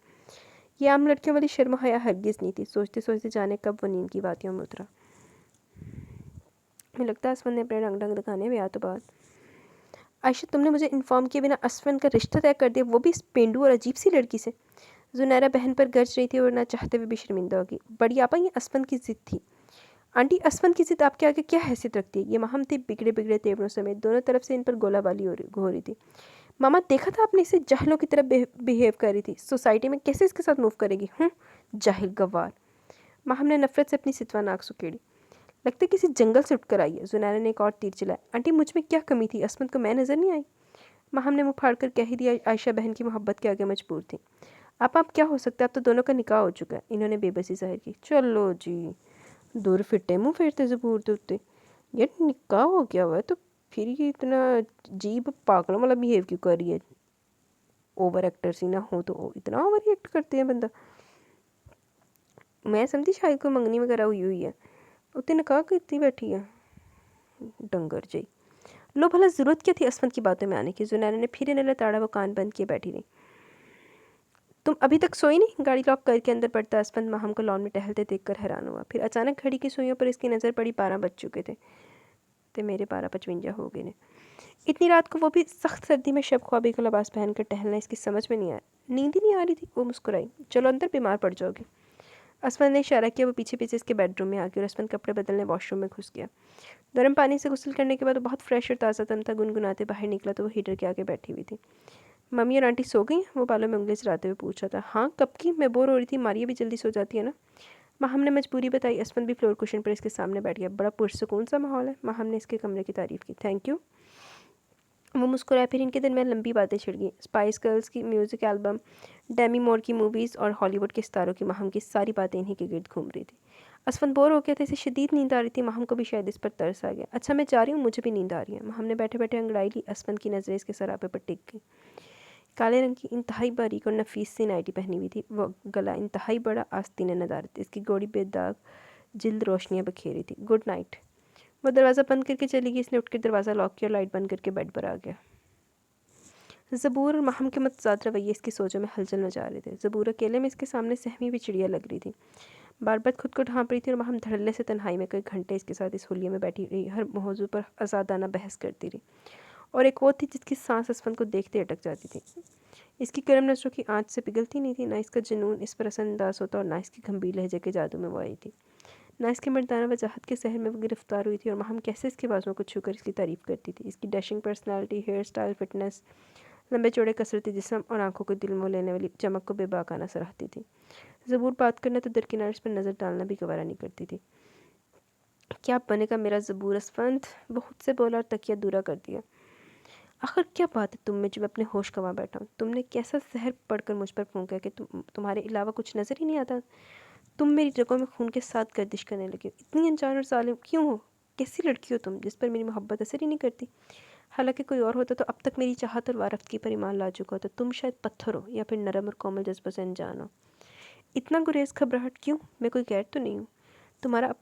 ये आम लड़कियों वाली शर्म हया हरगिज़ नहीं थी। सोचते सोचते जाने कब वो नींद की वादियों में उतरा। मुझे लगता है असफन ने अपने रंग ढंग दिखाने में तो बात। आयशा, तुमने मुझे इन्फॉर्म किए बिना असफन का रिश्ता तय कर दिया, वो भी इस पेंडू और अजीब सी लड़की से। जुनैरा बहन पर गरज रही थी और ना चाहते हुए भी शर्मिंदा होगी। बड़ी आपा, ये असफन की जिद थी। आंटी, असफन की जिद आपके आगे क्या हैसियत रखती है? ये महम थी बिगड़े बिगड़े तेवरों समेत। दोनों तरफ से इन पर गोलाबारी हो रही थी। मामा, देखा था आपने इसे जाहिलों की तरह बिहेव कर रही थी। सोसाइटी में कैसे इसके साथ मूव करेगी? जाहिल गवार। महम ने नफरत से अपनी सितवा नाक सुकेड़ी। लगता है किसी जंगल से उठकर आई है। जुनैरा ने एक और तीर चलाया। आंटी, मुझ में क्या कमी थी? असमत को मैं नज़र नहीं आई? महम ने मुँह फाड़ कर कह ही दिया। आयशा बहन की मोहब्बत के आगे मजबूर थी। आप क्या हो सकता है? अब तो दोनों का निकाह हो चुका है। इन्होंने बेबसी जाहिर की। चलो जी, दूर फिटे मुँह फेरते ज़बूर दे उत्ते। यार निकाह हो गया हुआ है तो फिर ये इतना अजीब पागलों वाला बिहेव क्यों कर रही है? ओवर एक्टर सी ना हो तो इतना ओवर एक्ट करते हैं बंदा। मैं समझी शायद कोई मंगनी वगैरह हुई है। उत्ते निकाह करती बैठी है डंगर जी। लो भला ज़रूरत क्या थी असफंद की बातों में आने की? जुनैरा ने फिर इन्हें लताड़ा वो कान बंद किए बैठी रही। तुम अभी तक सोई नहीं? गाड़ी लॉक करके अंदर पड़ता असफंद महम को लॉन में टहलते देखकर हैरान हुआ। फिर अचानक घड़ी की सुइयों पर इसकी नज़र पड़ी। 12 बज चुके थे। ते मेरे 12:55 हो गए ने। इतनी रात को वो भी सख्त सर्दी में शब ख्वाबी का लिबास पहनकर टहलना इसकी समझ में नहीं आया। नींद ही नहीं आ रही थी। वो मुस्कुराई। चलो अंदर, बीमार पड़ जाओगे। असफंद ने इशारा किया। वो पीछे पीछे इसके बेडरूम में आ गई और असफंद कपड़े बदलने वॉशरूम में घुस गया। गर्म पानी से गुस्ल करने के बाद वो बहुत फ्रेश और ताज़ा तन था। गुनगुनाते बाहर निकला तो वो हीटर के आगे बैठी हुई थी। मम्मी और आंटी सो गई? वो बालों में उंगली चलाते हुए पूछा था। हाँ, कब की? मैं बोर हो रही थी। मारिया भी जल्दी सो जाती है ना। माहम ने मजबूरी बताई। असफंद भी फ्लोर कुशन पर इसके सामने बैठ गया। बड़ा पुरसकून सा माहौल है। माहम ने इसके कमरे की तारीफ़ की। Thank you. वो मुस्कुराया। फिर इनके दरमियान लंबी बातें छिड़ गई। स्पाइस गर्ल्स की म्यूज़िक एल्बम, डेमी मोर की मूवीज़ और हॉलीवुड के सितारों की महम की सारी बातें इन्हीं के गिर्द घूम रही थी। असफंद बोर हो गया था। इसे शदीद नींद आ रही थी। महम को भी शायद इस पर तरस आ गया। अच्छा मैं जा रही हूँ, मुझे भी नींद आ रही है। महम ने बैठे बैठे अंगड़ाई ली। असफंद की नज़रें इसके सरापे पर टिक गई। काले रंग की इंतहाई बारीक और नफीस सी नाइटी पहनी हुई थी। वो गला इंतहाई बड़ा, आस्तीन नदारत। इसकी गोड़ी बेदाग जिल्द रोशनियाँ बखेरी थी। Good night. वो दरवाज़ा बंद करके चली गई। इसने उठकर दरवाज़ा लॉक किया और लाइट बंद करके बेड पर आ गया। ज़बूर और महम के मतज़ाद रवैये इसकी सोचों में हलचल मचा रहे थे। ज़बूर अकेले में इसके सामने सहमी हुई चिड़िया लग रही थी। बार बार खुद को ढांप रही थी और महम धड़ल्ले से तन्हाई में कई घंटे इसके साथ इस हुलिये में बैठी रही। हर मौजू पर आज़ादाना बहस करती रही। और एक वो थी जिसकी सांस असफंद को देखते अटक जाती थी। इसकी गर्म नज़रों की आँच से पिघलती नहीं थी। ना इसका जुनून इस पर असरअंदाज होता और ना इसकी गंभीर लहजे के जादू में वो आई थी। ना इसकी मर्दाना वजाहत के सहर में वो गिरफ्तार हुई थी। और महम कैसे इसकी बाजुओं को छूकर इसकी तारीफ़ करती थी। इसकी dashing personality, hairstyle, fitness, लंबे चौड़े कसरती जिस्म और आंखों को दिल मोह लेने वाली चमक को बेबाकाना सराहती थी। ज़बूर बात करना तो दरकिनार इस पर नज़र डालना भी गवारा नहीं करती थी। क्या बनेगा मेरा ज़बूर असफंद? वो खुद से बोला और तकिया दूरा कर दिया। आखिर क्या बात है तुम में जो मैं अपने होश गंवा बैठा हूँ? तुमने कैसा जहर पढ़कर मुझ पर फूंका कि तुम्हारे अलावा कुछ नज़र ही नहीं आता? तुम मेरी जगहों में खून के साथ गर्दिश करने लगे हो। इतनी अनजान और जालिम क्यों हो? कैसी लड़की हो तुम जिस पर मेरी मोहब्बत असर ही नहीं करती। हालांकि कोई और होता तो अब तक मेरी चाहत और वारफ्त की पर ईमान ला चुका होता। तुम शायद पत्थर हो या फिर नरम और कोमल जज्बों से अनजान हो। इतना गुरेज घबराहट क्यों? मैं कोई गैर तो नहीं हूँ। तुम्हारा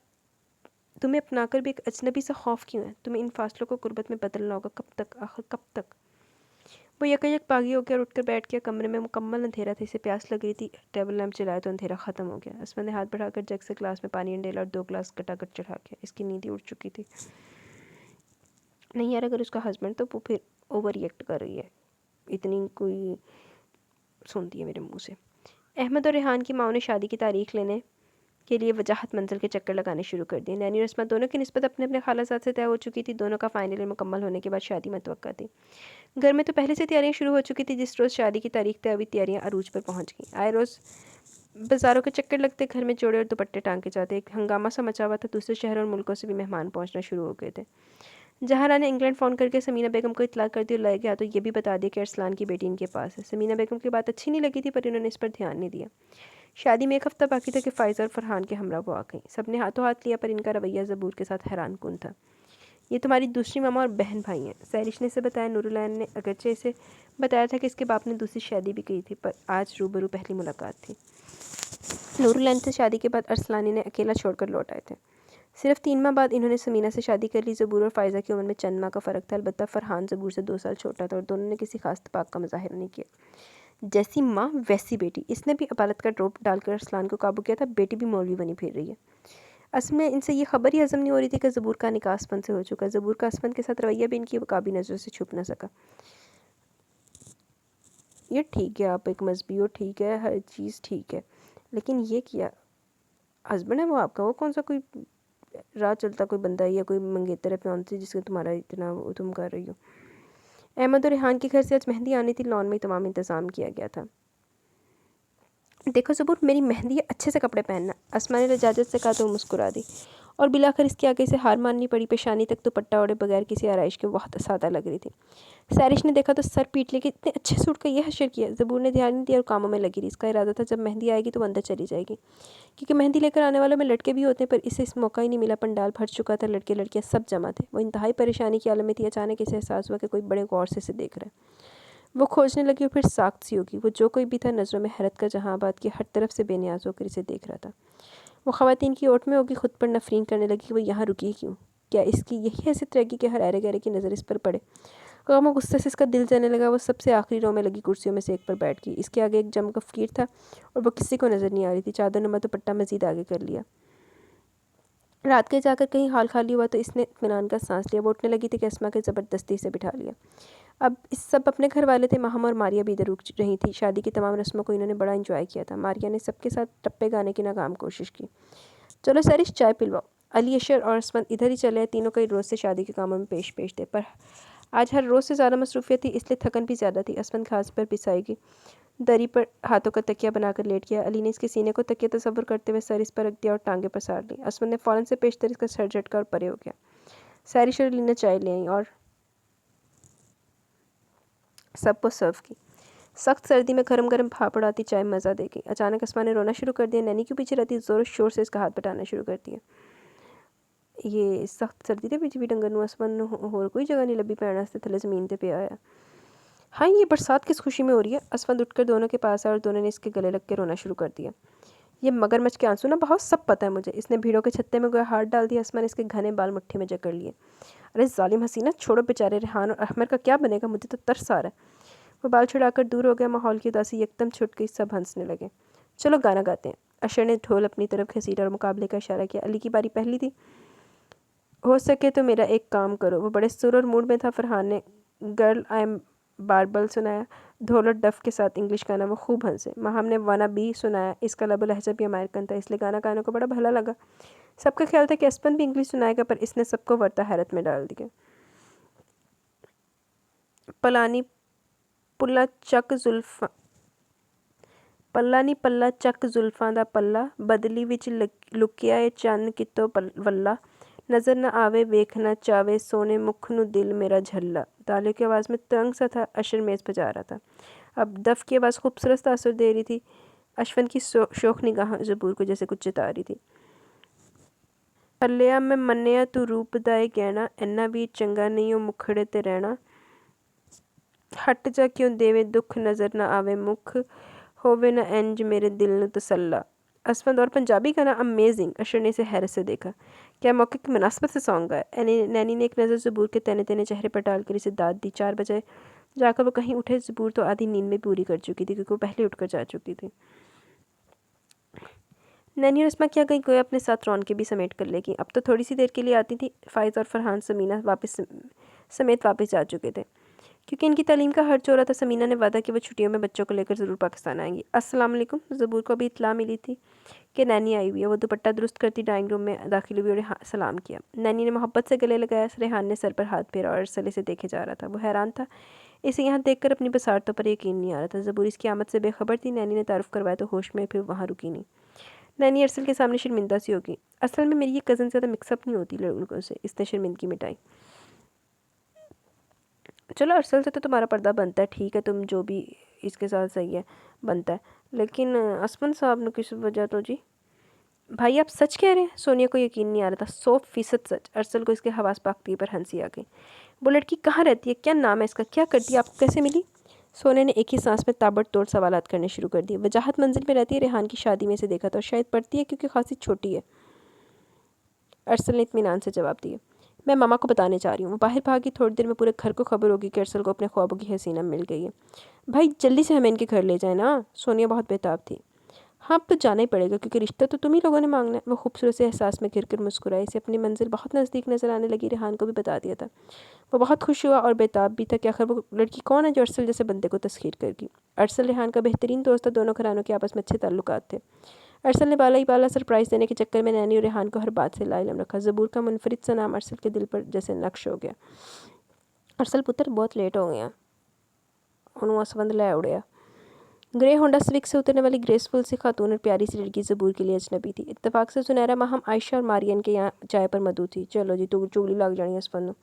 तुम्हें अपनाकर भी एक अजनबी सा खौफ क्यों है? तुम्हें इन फासलों को गुर्बत में बदलना होगा। कब तक, आखिर कब तक? वो यकयक बागी हो गया और उठकर बैठ गया। कमरे में मुकम्मल अंधेरा था। इसे प्यास लग रही थी। टेबल लैंप चलाया तो अंधेरा ख़त्म हो गया। असमत ने हाथ बढ़ाकर जग से गिलास में पानी अंडेला और 2 गिलास कटाकट चढ़ा के। इसकी नींद ही उड़ चुकी थी। नहीं यार, अगर उसका हस्बैंड तो वो फिर ओवर रिएक्ट कर रही है, इतनी कोई सुनती है मेरे मुंह से। अहमद और रेहान की माँ ने शादी की तारीख लेने के लिए वजाहत मंजिल के चक्कर लगाने शुरू कर दिए। नैनी और रस्मा दोनों की निस्बत अपने अपने खालाजाद से तय हो चुकी थी। दोनों का फाइनली मुकम्मल होने के बाद शादी मुतवक्का थी। घर में तो पहले से तैयारियां शुरू हो चुकी थी। जिस रोज़ शादी की तारीख तय हुई, तैयारियां अरूज पर पहुंच गई। आए रोज़ बाज़ारों के चक्कर लगते, घर में जोड़े और दुपट्टे टांगे जाते। एक हंगामा सा मचा हुआ था। दूसरे शहरों और मुल्कों से भी मेहमान पहुंचना शुरू हो गए थे। जहारा ने इंग्लैंड फ़ोन करके समीना बेगम को इत्तला कर दी और ले गया तो ये भी बता दिया कि अरसलान की बेटी इनके पास है। समीना बेगम की बात अच्छी नहीं लगी थी, पर इन्होंने इस पर ध्यान नहीं दिया। शादी में 1 हफ्ता बाकी था कि फ़ायज़ा और फरहान के हमरा वो आ गई। सब ने हाथों हाथ लिया, पर इनका रवैया ज़बूर के साथ हैरान कुन था। ये तुम्हारी दूसरी मामा और बहन भाई हैं, सैरिश ने इसे बताया। नूरुलैन ने अगरचे इसे बताया था कि इसके बाप ने दूसरी शादी भी की थी, पर आज रूबरू पहली मुलाकात थी। नूरुलैन से शादी के बाद अरसलानी ने अकेला छोड़कर लौट आए थे। सिर्फ 3 माह बाद इन्होंने समीना से शादी कर ली। ज़बूर और फ़ायज़ा की उम्र में चंद माह का फ़र्क था। अलबत्ता फ़रहान ज़बूर से 2 साल छोटा था और दोनों ने किसी खास इत्तेफाक का मुज़ाहिरा नहीं किया। जैसी माँ वैसी बेटी। इसने भी अदालत का ड्रॉप डालकर अरसलान को काबू किया था। बेटी भी मौलवी बनी फिर रही है। असल में इनसे ये खबर ही हज़म नहीं हो रही थी कि ज़बूर का निकाह असफन से हो चुका। ज़बूर का असफन के साथ रवैया भी इनकी वकाबी नज़रों से छुप न सका। ये ठीक है, आप एक मजहबी हो, ठीक है, हर चीज़ ठीक है, लेकिन ये किया हस्बैंड है वो आपका, वो कौन सा कोई राह चलता कोई बंदा है या कोई मंगेतर है प्यान से जिसके तुम्हारा इतना वो तुम कर रही हो। अहमद और रेहान के घर से आज मेहंदी आनी थी। लॉन में तमाम इंतज़ाम किया गया था। देखो ज़बूर, मेरी मेहंदी है, अच्छे से कपड़े पहनना। अस्मा ने लजाजत से कहा तो वो मुस्कुरा दी और बिलाखिर इसके आगे से हार माननी पड़ी। पेशानी तक दुपट्टा ओढ़े बगैर किसी आरइश के बहुत सादा लग रही थी। सैरिश ने देखा तो सर पीट लेके इतने अच्छे सूट का ये हशर किया। ज़बूर ने ध्यान नहीं दिया और कामों में लगी रही। इसका इरादा था जब मेहंदी आएगी तो वो अंदर चली जाएगी, क्योंकि मेहंदी लेकर आने वालों में लड़के भी होते हैं। पर इसे इस मौका ही नहीं मिला। पंडाल भर चुका था, लड़के लड़कियां सब जमा थे। वो इंतहाई परेशानी की आलम में थी। अचानक इसे एहसास हुआ कि कोई बड़े गौर से इसे देख रहा है। वो खोजने लगी और फिर साख्त सी होगी। वो जो कोई भी था, नज़रों में हैरत का जहांबाद की हर तरफ से बेनियाज होकर इसे देख रहा था। वो ख़वातीन की ओट में होगी, खुद पर नफरीन करने लगी कि वो यहाँ रुकी क्यों। क्या इसकी यही हैसियत रहेगी कि हर अरे गहरे की नज़र इस पर पड़े? गम और गुस्से से इसका दिल जाने लगा। वो सबसे आखिरी रो में लगी कुर्सियों में से एक पर बैठ गई। इसके आगे एक जम का फ़कीर था और वो किसी को नज़र नहीं आ रही थी। चादर नुमा दुपट्टा मज़ीद आगे कर लिया। रात के जाकर कहीं हाल खाली हुआ तो इसने इत्मीनान का सांस लिया। वो उठने लगी थी कि अस्मा के ज़बरदस्ती से बिठा लिया। अब इस सब अपने घर वाले थे। माहम और मारिया भी इधर रुक रही थी। शादी की तमाम रस्मों को इन्होंने बड़ा इंजॉय किया था। मारिया ने सबके साथ टप्पे गाने की नाकाम कोशिश की। चलो सरिश, चाय पिलवाओ। अली, अशर और असमत इधर ही चले आए। तीनों कई रोज़ से शादी के कामों में पेश थे, पर आज हर रोज़ से ज़्यादा मसरूफियत थी, इसलिए थकन भी ज़्यादा थी। असमत घास पर बिछाएगी, दरी पर हाथों का तकिया बनाकर लेट गया। अली ने इसके सीने को तकिया तस्वर करते हुए सर इस पर रख दिया और टांगे पसार ली। असमत ने फ़ौरन से पेशतर इसका सर झटका और परे हो गया। सैरिश और अली ने चाय ले आई और सबको सर्व की। सख्त सर्दी में गरम गरम भाप उड़ाती चाय मज़ा दे गई। अचानक अस्मा ने रोना शुरू कर दिया। नैनी क्यों पीछे रहती, ज़ोर शोर से इसका हाथ बटाना शुरू कर दिया। ये सख्त सर्दी दे बिच भी डंगर नूं असमान होर कोई जगह नहीं लभी पैण वास्ते, थले ज़मीन ते पिया आया। हाँ, ये बरसात किस खुशी में हो रही है? असफंद उठकर दोनों के पास आया और दोनों ने इसके गले लग के रोना शुरू कर दिया। ये मगरमच्छ के आंसू ना बहुत सब पता है मुझे। इसने भीड़ों के छत्ते में गया हाथ डाल दिया। असमा ने इसके घने बाल मुट्ठी में जकड़ लिए। अरे जालिम हसीना, छोड़ो बेचारे रेहान और अहमर का क्या बनेगा, मुझे तो तरस आ रहा है। वो बाल छुड़ाकर दूर हो गया। माहौल की उदासी एकदम छुट गई। सब हंसने लगे। चलो गाना गाते हैं। अशर ने ढोल अपनी तरफ घसीटा और मुकाबले का इशारा किया। अली की बारी पहली थी। हो सके तो मेरा एक काम करो। वो बड़े सुर और मूड में था। फरहान ने गर्ल आई एम बारबल सुनाया, ढोल और डफ के साथ इंग्लिश गाना। वो खूब हंसे। माहम ने वाना बी सुनाया। इसका लबो लहजा भी अमेरिकन था, इसलिए गाना गाने को बड़ा भला लगा। सबका ख्याल था कि अस्पन भी इंग्लिश सुनाएगा, पर इसने सबको वर्ता हैरत में डाल दिया। पलानी पुल्ला चक जुल्फा पल्ला नी पल्ला चक जुल्फां दा पल्ला, बदली विच लुकिया ए चन्न कितो वल्ला, नज़र न आवे वेख न चावे, सोने मुख नु दिल मेरा झल्ला। तालियों की आवाज़ में तंग सा था। अशर मेज़ बजा रहा था। अब दफ़ की आवाज़ खूबसूरत तासुर दे रही थी। अशफन की शोख निगाह ज़बूर को जैसे कुछ चिता रही थी। पल्लिया मैं मन्निया तू रूप दा ए गहना, इन्ना भी चंगा नहीं ओ मुखड़े ते रहना। हट जा क्यों देवे दुख, नज़र ना आवे मुख, होवे ना इंज मेरे दिल नू तसल्ला। असफंद और पंजाबी गाना अमेजिंग। अशर ने इसे हैरत से देखा। क्या मौके की मुनासबत से सॉन्ग गाया? नैनी ने एक नज़र ज़बूर के तने तने चेहरे पर डालकर इसे दाद दी। 4 बजे जाकर वो कहीं उठे। ज़बूर तो आधी नींद में पूरी कर चुकी थी क्योंकि वो पहले उठकर जा चुकी थी। नैनी और अस्मा क्या गई गोया अपने साथ रौन के भी समेट कर लेगी। अब तो थोड़ी सी देर के लिए आती थी। फ़ाइज़ और फरहान समीना समेत वापस जा चुके थे क्योंकि इनकी तालीम का हर्ज हो रहा था। समीना ने वादा कि वो छुट्टियों में बच्चों को लेकर ज़रूर पाकिस्तान आएंगी। अस्सलाम वालेकुम। ज़बूर को भी इत्तला मिली थी कि नैनी आई हुई है। वो दुपट्टा दुरुस्त करती ड्राइंग रूम में दाखिल हुई और सलाम किया। नैनी ने मोहब्बत से गले लगाया। रेहान ने सर पर हाथ फेरा और अरसल इसे देखे जा रहा था। वो हैरान था। इसे यहाँ देखकर अपनी बसारतों पर यकीन नहीं आ रहा था। ज़बूर इसकी आमद से बेखबर थी। नैनी ने तारुफ करवाया तो होश में फिर वहाँ रुकी नहीं। नैनी अरसल के सामने शर्मिंदा सी होगी। असल में मेरी ये कज़न ज़्यादा मिक्सअप नहीं होती लड़कों से। इसने शर्मिंदगी मिटाई। चलो अरसल से तो तुम्हारा पर्दा बनता है, ठीक है, तुम जो भी इसके साथ सही है बनता है, लेकिन असमन साहब ने किस वजह तो जी। भाई आप सच कह रहे हैं? सोनिया को यकीन नहीं आ रहा था। 100% सच। अरसल को इसके हवास पाकती पर हंसी आ गई। वो लड़की कहाँ रहती है? क्या नाम है इसका? क्या करती है? आपको कैसे मिली? सोनिया ने एक ही सांस में ताबड़तोड़ सवालात करने शुरू कर दिए। वजाहत मंजिल में रहती है। रेहान की शादी में से देखा था और शायद पढ़ती है क्योंकि खासी छोटी है। अरसल ने इत्मीनान से जवाब दिया। मैं मामा को बताने जा रही हूँ। वो बाहर भागी। थोड़ी देर में पूरे घर को खबर होगी कि अरसल को अपने ख्वाबों की हसीना मिल गई है। भाई जल्दी से हमें इनके घर ले जाए ना। सोनिया बहुत बेताब थी। हाँ अब तो जाना ही पड़ेगा क्योंकि रिश्ता तो तुम ही लोगों ने मांगना है। वो खूबसूरत से एहसास में गिर कर मुस्कुराई। इसे अपनी मंजिल बहुत नज़दीक नजर आने लगी। रेहान को भी बता दिया था। वो बहुत खुश हुआ और बेताब भी था कि आखिर वो लड़की कौन है जो अरसल जैसे बंदे को तस्खीर करगी। अरसल रेहान का बेहतरीन दोस्त था। दोनों घरानों के आपस में अच्छे ताल्लुकात थे। अरसल ने बाला ही बाला सरप्राइज़ देने के चक्कर में नैनी और रेहान को हर बात से लाइलम रखा। ज़बूर का मुनफरिद सा नाम अरसल के दिल पर जैसे नक्श हो गया। अरसल पुत्र बहुत लेट हो गया। उन्होंने असवंद लै उड़िया। ग्रे होंडा सिविक से उतरने वाली ग्रेसफुल सी खातून और प्यारी सी लड़की ज़बूर के लिए अजनबी थी। इत्तेफाक से सुनहरा माह हम आयशा और मारियन के यहाँ चाय पर मधु थी। चलो जी तो चुगली लग जानी असफंद।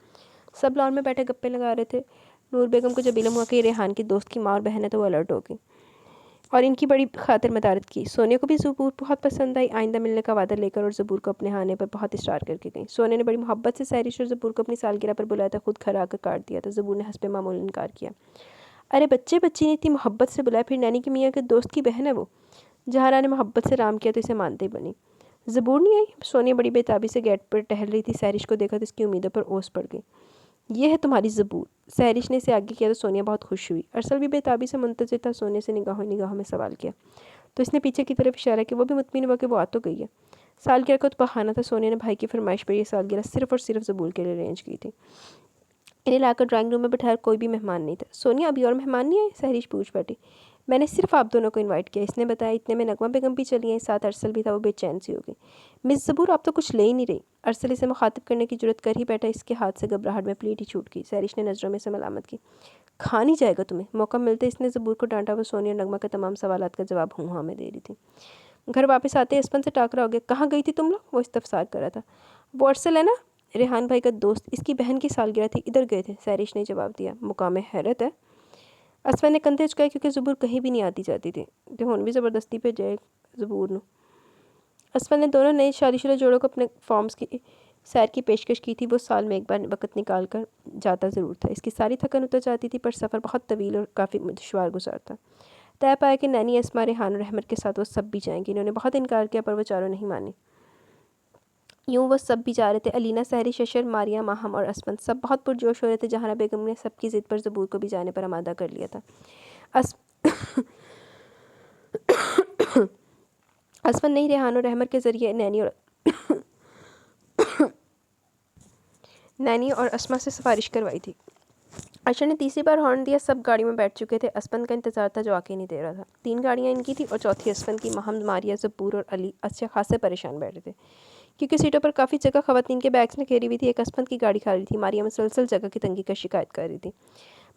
सब लॉन में बैठे गप्पे लगा रहे थे। नूर बेगम को जब इल्म हुआ कि रेहान की दोस्त की माँ और बहन है तो वो अलर्ट हो गई और इनकी बड़ी खातिर मदारत की। सोनिया को भी ज़बूर बहुत पसंद आई। आइंदा मिलने का वादा लेकर और ज़बूर को अपने आने पर बहुत इशरार करके गई। सोनिया ने बड़ी मोहब्बत से सहरिश और ज़बूर को अपनी सालगिरह पर बुलाया था। खुद घर आकर काट दिया था। ज़बूर ने हंसपे मामूल इनकार किया। अरे बच्चे बच्ची ने इतनी मोहब्बत से बुलाया, फिर नैनी की मियाँ के दोस्त की बहन है वो। जहारा ने मोहब्बत से राम किया तो इसे मानते ही बनी। ज़बूर नहीं आई। सोनिया बड़ी बेताबी से गेट पर टहल रही थी। सहरिश को देखा तो इसकी उम्मीदों पर ओस पड़ गई। ये है तुम्हारी ज़बूर। सहरिश ने इसे आगे किया तो सोनिया बहुत खुश हुई। अरसल भी बेताबी से मुंतज़िर था। सोनिया से निगाहों में सवाल किया तो इसने पीछे की तरफ इशारा किया। वो भी मुतमिन हुआ कि वो आ तो गई है। सालगिरह का तो बहाना था। सोनिया ने भाई की फरमाइश पर यह सालगिरह सिर्फ और सिर्फ ज़बूर के लिए अरेंज की थी। इन्हें लाकर ड्राइंग रूम में बिठाकर कोई भी मेहमान नहीं था। सोनिया अभी और मेहमान नहीं आए? सहरिश पूछ बैठी। मैंने सिर्फ आप दोनों को इनवाइट किया, इसने बताया। इतने में नगमा बेगम भी चली आई। साथ अरसल भी था। वो बेचैन सी हो गई। मिस ज़बूर आप तो कुछ ले ही नहीं रही। अरसल इसे मुखातिब करने की जुर्रत कर ही बैठा। इसके हाथ से घबराहट में प्लेट ही छूट गई। सहरिश ने नज़रों में से मलामत की। खा नहीं जाएगा तुम्हें? मौका मिलते इसने ज़बूर को डांटा। वो सोनिया नगमा के तमाम सवालात का जवाब हूँ हाँ में दे रही थी। घर वापस आते इसपन से टाकरा हो गया। कहाँ गई थी तुम लोग? वो इस्तफसार कर रहा था। वो अरसल है ना, रेहान भाई का दोस्त, इसकी बहन की सालगिरह थी, इधर गए थे। सहरिश ने जवाब दिया। मुकाम हैरत है। असफा ने कंधे चुकाए क्योंकि ज़बूर कहीं भी नहीं आती जाती थी। तो हुन भी ज़बरदस्ती पे जाए ज़बूर ने। असफा ने दोनों नए शादीशुदा जोड़ों को अपने फॉर्म्स की सैर की पेशकश की थी। वो साल में एक बार वक्त निकाल कर जाता ज़रूर था। इसकी सारी थकन उतर जाती थी पर सफ़र बहुत तवील और काफ़ी दुश्वार गुजारता। तय पाया कि नैनी, अस्मा, रेहान और अहमद के साथ वो सब भी जाएंगी। इन्होंने बहुत इनकार किया पर वो चारों नहीं मानी। यूँ वो सब भी जा रहे थे। अलीना, सहरी, शशर, मारिया, माहम और असफन सब बहुत पुरजोश हो रहे थे। जहारा बेगम ने सबकी ज़िद पर ज़बूर को भी जाने पर आमादा कर लिया था। असफन नहीं, रेहान और अहमद के ज़रिए नैनी और अस्मा से सिफारिश करवाई थी। अशर ने तीसरी बार हॉर्न दिया। सब गाड़ी में बैठ चुके थे। असफन का इंतज़ार था जो आके नहीं दे रहा था। 3 गाड़ियाँ इनकी थी और चौथी असफन की। महम, मारिया, ज़बूर और अली अच्छे खासे परेशान बैठे थे क्योंकि सीटों पर काफ़ी जगह ख़वातीन के बैग्स में घेरी हुई थी। एक असफन की गाड़ी खाली थी। मारिया मुसलसल जगह की तंगी का शिकायत कर रही थी।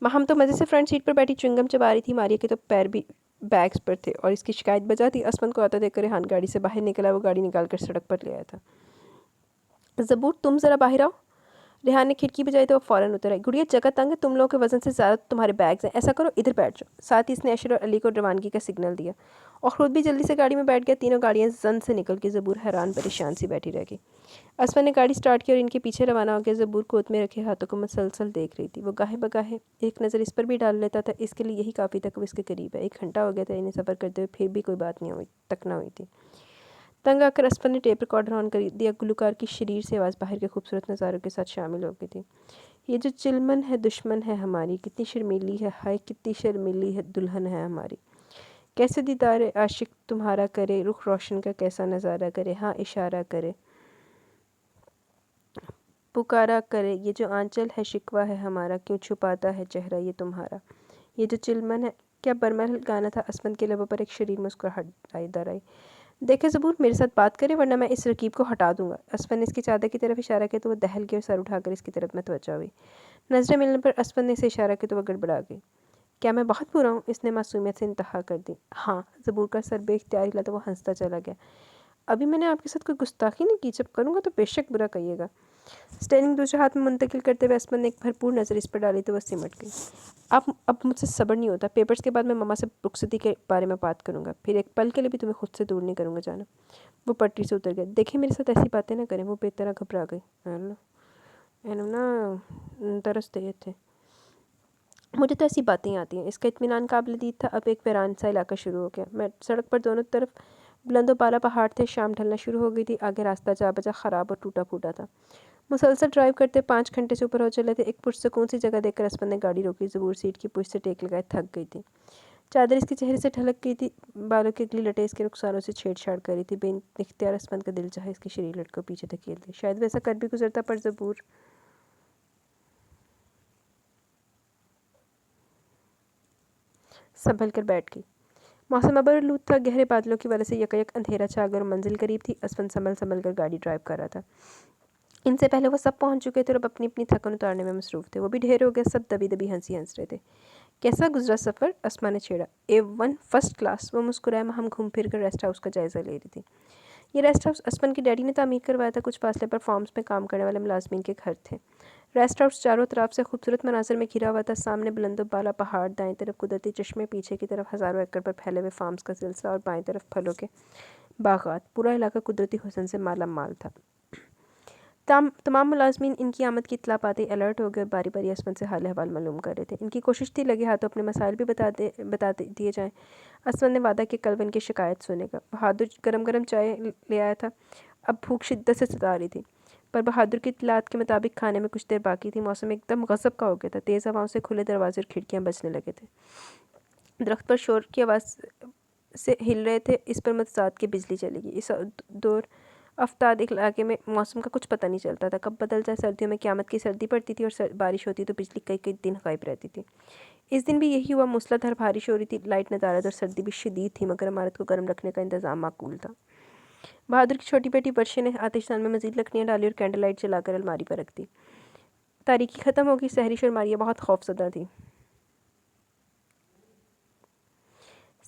महम तो मज़े से फ्रंट सीट पर बैठी च्युइंगम चबा रही थी। मारिया के तो पैर भी बैग्स पर थे और इसकी शिकायत बजा थी। असफन को आता देखकर रेहान गाड़ी से बाहर निकला। वो गाड़ी निकाल कर सड़क पर ले आया था। ज़बूर तुम ज़रा बाहर आओ। रेहान ने खिड़की बजाई तो वो फ़ौरन उतर आई। गुड़िया जगह तंग है, तुम लोगों के वजन से ज़्यादा तुम्हारे बैग्स हैं, ऐसा करो इधर बैठ जाओ। साथ ही इसने अशर और अली को रवानगी का सिग्नल दिया और ख़ुद भी जल्दी से गाड़ी में बैठ गया। तीनों गाड़ियाँ जन से निकल के ज़बूर हैरान परेशान सी बैठी रह गई। असमा ने गाड़ी स्टार्ट की और इनके पीछे रवाना हो गया। ज़बूर गोद में रखे हाथों को मुसलसल देख रही थी। वो गाहे बगाहे एक नज़र इस पर भी डाल लेता था, इसके लिए यही काफ़ी था कि वो इसके करीब है। 1 घंटा हो गया था इन्हें सफ़र करते हुए, फिर भी कोई बात नहीं हुई तक ना हुई थी। तंग आकर असफर ने टेप रिकॉर्डर ऑन कर दिया। गुलकार की शरीर से आवाज़ बाहर के खूबसूरत नज़ारों के साथ शामिल हो गई थी। ये जो चिलमन है दुश्मन है हमारी, कितनी शर्मीली है, हाय कितनी शर्मीली है दुल्हन है हमारी। कैसे दीदार आशिक तुम्हारा करे, रुख रोशन का कैसा नज़ारा करे, हाँ इशारा करे, पुकारा करे। ये जो आंचल है शिकवा है हमारा, क्यों छुपाता है चेहरा ये तुम्हारा। ये जो चिलमन है, क्या बरमहल गाना था। असमन के लबों पर एक शरीर मुस्कुराहट आई दर आई। देखे ज़बूर, मेरे साथ बात करे वरना मैं इस रकीब को हटा दूंगा। असफर ने इसकी चादर की तरफ इशारा किया तो वह दहल गई और सर उठाकर इसकी तरफ में तवज्जो हुई। नजरें मिलने पर असफर ने इसे इशारा किया तो वह गड़बड़ा गई। क्या मैं बहुत बुरा हूँ? इसने मासूमियत से इंतहा कर दी। हाँ, ज़बूर का सर बेख्तियार हिला तो वह हंसता चला गया। अभी मैंने आपके साथ कोई गुस्ताखी नहीं की, जब करूँगा तो बेशक बुरा कहिएगा। स्टेरिंग दूसरे हाथ में मुंतकिल करते हुए असमन ने एक भरपूर नज़र इस पर डाली तो वह सिमट गई। आप अब मुझसे सब्र नहीं होता। पेपर्स के बाद मैं मम्मा से रुखसती के बारे में बात करूँगा, फिर एक पल के लिए भी तुम्हें खुद से दूर नहीं करूँगा जाना। वो पटरी से उतर गया। देखिए मेरे साथ ऐसी बातें ना करें। वो बेतरह घबरा गई। ना तरस दे थे। मुझे तो ऐसी बातें ही आती हैं। इसका इत्मीनान काबिल दीद था। अब एक वीरान सा इलाका शुरू हो गया। मैं सड़क पर दोनों तरफ बुलंदो बाला पहाड़ थे। शाम ढलना शुरू हो गई थी। आगे रास्ता जा बजा ख़राब और टूटा फूटा था। मुसलसल ड्राइव करते 5 घंटे से ऊपर हो चले थे। एक पुरसकून सी जगह देखकर असफर ने गाड़ी रोकी। ज़बूर सीट की पुश से टेक लगाए थक गई थी। चादर इसके चेहरे से ढलक गई थी। बालों की अगली लटें इसके रुखसारों से छेड़छाड़ कर रही थी। बेइख्तियार असफर का दिल चाहे इसकी शरीर लट को पीछे धकेल दे। शायद वैसा कर भी गुजरता, पर ज़बूर संभल कर बैठ गई। मौसम अबरआलूद था। गहरे बादलों की वजह से यकयक अंधेरा छा गया और मंजिल करीब थी। असफर संभल संभल कर गाड़ी ड्राइव कर रहा था। इनसे पहले वो सब पहुंच चुके थे और अब अपनी अपनी थकन उतारने में मसरूफ़ थे। वो भी ढेर हो गए। सब दबी दबी हंसी हंस रहे थे। कैसा गुजरा सफ़र? असमा ने छेड़ा। A1 first class. वो मुस्कुराए। हम घूम फिर कर रेस्ट हाउस का जायज़ा ले रही थी। ये रेस्ट हाउस असमन की डैडी ने तामीर करवाया था। कुछ फासले पर फार्म्स में काम करने वाले मुलाजमीन के घर थे। रेस्ट हाउस चारों तरफ से खूबसूरत मनाजर में घिरा हुआ था। सामने बुलंदो बाला पहाड़, दाएं तरफ कुदरती चश्मे, पीछे की तरफ हज़ारों एकड़ पर फैले हुए फार्म्स का सिलसिला और बाएं तरफ फलों के बागात। पूरा इलाका कुदरती हुस्न से माला माल था। तमाम मुलाजमीन इनकी आमद की इत्तला पाते अलर्ट हो गए। बारी बारी असमन से हाल अहवाल मालूम कर रहे थे। इनकी कोशिश थी लगे हाथों अपने मसाइल भी बता दिए जाएँ। असमन ने वादा किया कल इनकी शिकायत सुनेगा। बहादुर गरम गरम चाय ले आया था। अब भूख शिद्दत से सता रही थी, पर बहादुर की इत्तलात के मुताबिक खाने में कुछ देर बाकी थी। मौसम एकदम गज़ब का हो गया था। तेज़ हवाओं से खुले दरवाजे और खिड़कियाँ बजने लगे थे। दरख्त पर शोर की आवाज़ से हिल रहे थे। इस पर मतजाद की बिजली चलेगी। इस दौर आफ्ताब इलाके में मौसम का कुछ पता नहीं चलता था। कब बदल जाए। सर्दियों में क़यामत की सर्दी पड़ती थी और बारिश होती तो बिजली कई कई दिन गायब रहती थी। इस दिन भी यही हुआ। मूसलाधार बारिश हो रही थी। लाइट नदारद और सर्दी भी शदीद थी, मगर इमारत को गर्म रखने का इंतज़ाम माकूल था। बहादुर की छोटी बेटी वर्षे ने आतिशदान में मज़ीद लकड़ियाँ डाली और कैंडल लाइट जलाकर अलमारी पर रख दी। तारीकी ख़त्म हो गई। सहरिश और मारिया बहुत खौफजदा थी।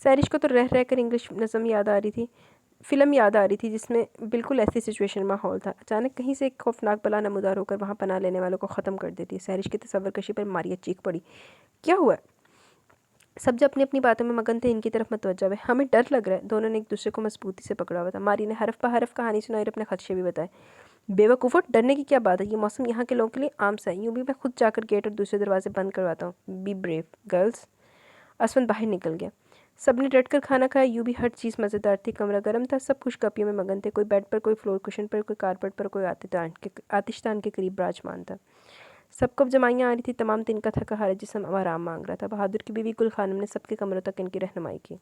सहरिश को तो रह रह कर इंग्लिश फ़िल्म याद आ रही थी जिसमें बिल्कुल ऐसी सिचुएशन माहौल था। अचानक कहीं से एक खौफनाक बला नमूदार होकर वहाँ पनाह लेने वालों को ख़त्म कर देती है। सहरिश की तसव्वुर कशी पर मारिया चीख पड़ी। क्या हुआ? सब जो अपनी अपनी बातों में मगन थे इनकी तरफ मतवज्जा हुए। हमें डर लग रहा है। दोनों ने एक दूसरे को मजबूती से पकड़ा हुआ था। मारी ने हरफ हरफ कहानी सुनाई और अपने खदशे भी बताए। बेवकूफ़ो, डरने की क्या बात है? ये मौसम यहाँ के लोगों के लिए आम सा है। यूँ भी मैं खुद जाकर गेट और दूसरे दरवाजे बंद करवाता हूँ। Be brave girls. असमन बाहर निकल गया। सब ने डट कर खाना खाया। यूँ भी हर चीज़ मज़ेदार थी। कमरा गर्म था। सब खुशगपियों में मगन थे। कोई बेड पर, कोई फ्लोर कुशन पर, कोई कारपेट पर, कोई आतिशदान के करीब विराजमान था। सबको जमाइयाँ आ रही थी। तमाम दिन का थका हारा जिस्म अब आराम मांग रहा था। बहादुर की बीवी गुल खानम ने सबके कमरों तक इनकी रहनुमाई की।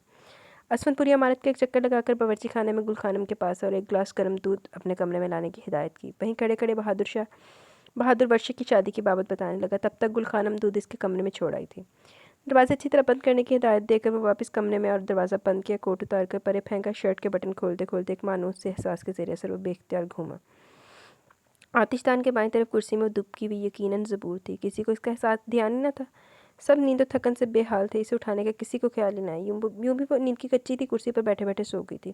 असमन पूरी इमारत का एक चक्कर लगाकर बावर्ची खाने में गुल खानम के पास और एक गिलास गर्म दूध अपने कमरे में लाने की हिदायत की। वहीं खड़े खड़े बहादुर वर्षे की शादी की बाबत बताने लगा। तब तक गुल खानम दूध इसके कमरे में छोड़ आई थी। दरवाज़ा अच्छी तरह बंद करने की हिदायत देकर वो वापस कमरे में और दरवाज़ा बंद किया। कोट उतार कर परे फेंका। शर्ट के बटन खोलते खोलते एक मानूस से एहसास के ज़रिए असर वो बेख्तियार घूमा। आतिशदान के बाईं तरफ कुर्सी में दुबकी हुई यकीनन ज़बूर थी। किसी को इसका एहसास ध्यान ही न था। सब नींद और थकन से बेहाल थे। इसे उठाने का किसी को ख्याल ही न आया। यूँ भी वो नींद की कच्ची थी। कुर्सी पर बैठे बैठे सो गई थी।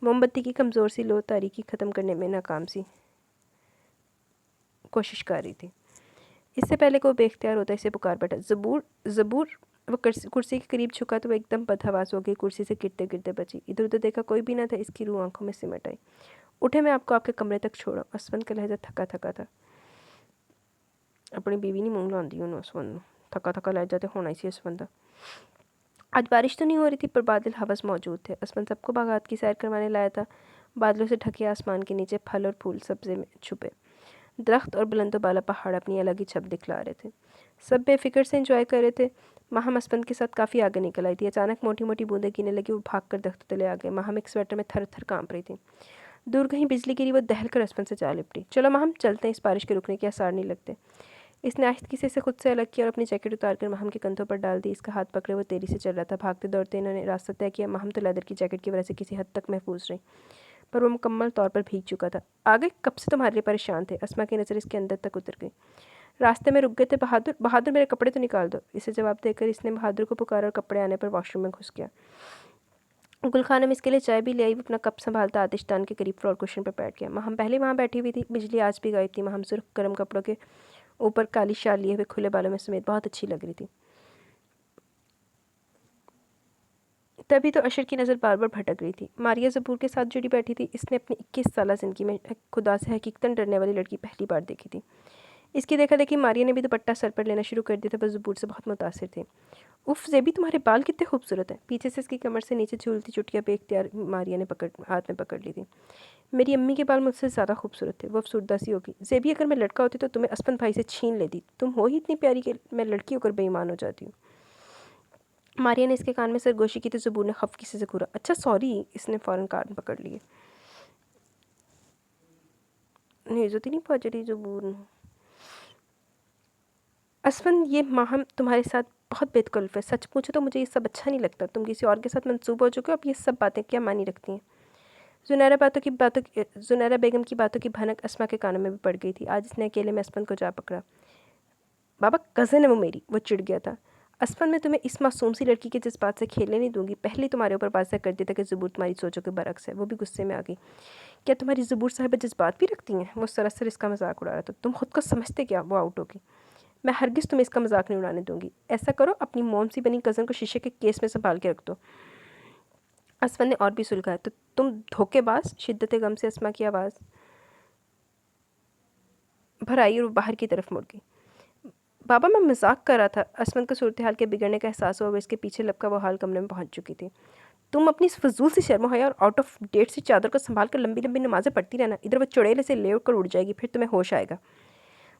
मोमबत्ती की कमज़ोर सी लो तारीकी ख़त्म करने में नाकाम सी कोशिश कर रही थी। इससे पहले को बेख्तियार होता इसे पुकार बैठा, ज़बूर ज़बूर। वो कुर्सी के करीब झुका तो वो एकदम बदहवास हो गई, कुर्सी से गिरते गिरते बची। इधर उधर देखा, कोई भी ना था। इसकी रूह आंखों में सिमट आई। उठे, मैं आपको आपके कमरे तक छोड़ा। असफंद का लहजा थका थका था। अपनी बीवी नहीं मूंह लाती उन्होंने असफंद, थका थका लहजा तो होना ही सी असफंद। आज बारिश तो नहीं हो रही थी पर बादल हवस मौजूद थे। असफंद सबको बागात की सैर करवाने लाया था। बादलों से ढके आसमान के नीचे फल और फूल सब्जे में छुपे दरख्त और बुलंदोबाला पहाड़ अपनी अलग ही छब दिखला रहे थे। सब बेफिक्र से एंजॉय कर रहे थे। माहम असफंद के साथ काफ़ी आगे निकल आई थी। अचानक मोटी मोटी बूंदें गिरने लगी। वो भाग कर दख्त तले आ गए। माहम एक स्वेटर में थर थर कांप रही थी। दूर कहीं बिजली गिरी। वो दहल कर असफंद से जा लिपटी। चलो माहम चलते हैं, इस बारिश के रुकने के आसार नहीं लगते। इसने आहिस्ती से खुद से अलग किया और अपनी जैकेट उतार कर माहम के कंधों पर डाल दी। इसका हाथ पकड़े वो तेजी से चल रहा था। भागते दौड़ते इन्होंने रास्ता तय किया। माहम तो लेदर की जैकेट की वजह से किसी हद तक महफूज रही, पर वो मुकम्मल तौर पर भीग चुका था। आगे कब से तुम्हारे लिए परेशान थे? अस्मा की नज़र इसके अंदर तक उतर गई। रास्ते में रुक गए थे। बहादुर बहादुर मेरे कपड़े तो निकाल दो। इसे जवाब देकर इसने बहादुर को पुकारा और कपड़े आने पर वॉशरूम में घुस गया। गुलखाना में इसके लिए चाय भी ले आई। वो अपना कप संभालता आतिशदान के करीब फ्लोर कुशन पर बैठ गया। माहम पहले वहाँ बैठी हुई थी। बिजली आज भी गायब थी। माहम सुर्ख गर्म कपड़ों के ऊपर काली शाल लिए हुए खुले बालों में समेत बहुत अच्छी लग रही थी। तभी तो अशर की नज़र बार बार भटक रही थी। मारिया ज़बूर के साथ जुड़ी बैठी थी। इसने अपनी 21 साल ज़िंदगी में खुदा से हकीकतन डरने वाली लड़की पहली बार देखी थी। इसकी देखा देखी मारिया ने भी दुपट्टा सर पर लेना शुरू कर दिया था। वह ज़बूर से बहुत मुतासिर थे। उफ़ ज़ेबी, तुम्हारे बाल कितने खूबसूरत हैं। पीछे से इसकी कमर से नीचे झूलती चुटिया बेख्तियार मारिया ने हाथ में पकड़ ली थी। मेरी अम्मी के बाल मुझसे ज़्यादा खूबसूरत थे। वो अफसरदा सी होगी। ज़ेबी, अगर मैं लड़का होती तो तुम्हें असफंद भाई से छीन लेती। तुम हो ही इतनी प्यारी कि मैं लड़की होकर बेईमान हो जाती हूँ। मारिया ने इसके कान में सरगोशी की तो ज़बूर ने खफकी से घूरा। अच्छा सॉरी। इसने फ़ौरन कान पकड़ लिए। इज्जत नहीं पहुँच रही ज़बूर। असफंद, ये माहम तुम्हारे साथ बहुत बेतकल्फ है। सच पूछो तो मुझे ये सब अच्छा नहीं लगता। तुम किसी और के साथ मंसूब हो चुके हो। अब ये सब बातें क्या मानी रखती हैं? जुनैरा बेगम की बातों की भनक अस्मा के कानों में भी पड़ गई थी। आज इसने अकेले में असफंद को जा पकड़ा। बाबा, कज़न है वो मेरी। वो चिढ़ गया था। असफंद, मैं तुम्हें इस मासूम सी लड़की के जज्बात से खेलने नहीं दूंगी। पहले ही तुम्हारे ऊपर वाज़ेह कर दिया था कि ज़बूर तुम्हारी सोचों के बरक्स है। वो भी गुस्से में आ गई। क्या तुम्हारी ज़बूर साहिबा जज्बात भी रखती हैं? वो सरासर इसका मजाक उड़ा रहा था। तुम खुद को समझते क्या? वो आउट होगी। मैं हरगिज़ तुम्हें इसका मजाक नहीं उड़ाने दूंगी। ऐसा करो, अपनी मोम सी बनी कज़न को शीशे के केस में संभाल के रख दो। असफंद ने और भी सुलगाया। तो तुम धोखेबाज। शिद्दत गम से अस्मा की आवाज़ भर आई और वो बाहर की तरफ मुड़ गई। बाबा, मैं मजाक कर रहा था। असमन को सूरत हाल के बिगड़ने का एहसास हुआ। वो इसके पीछे लपका वो हाल कमरे में पहुंच चुकी थी। तुम अपनी इस फजूल सी शर्म हया और आउट ऑफ डेट सी चादर को संभाल कर लंबी लंबी नमाजें पढ़ती रहना। इधर वो चुड़ैल से ले कर उड़ जाएगी, फिर तुम्हें होश आएगा।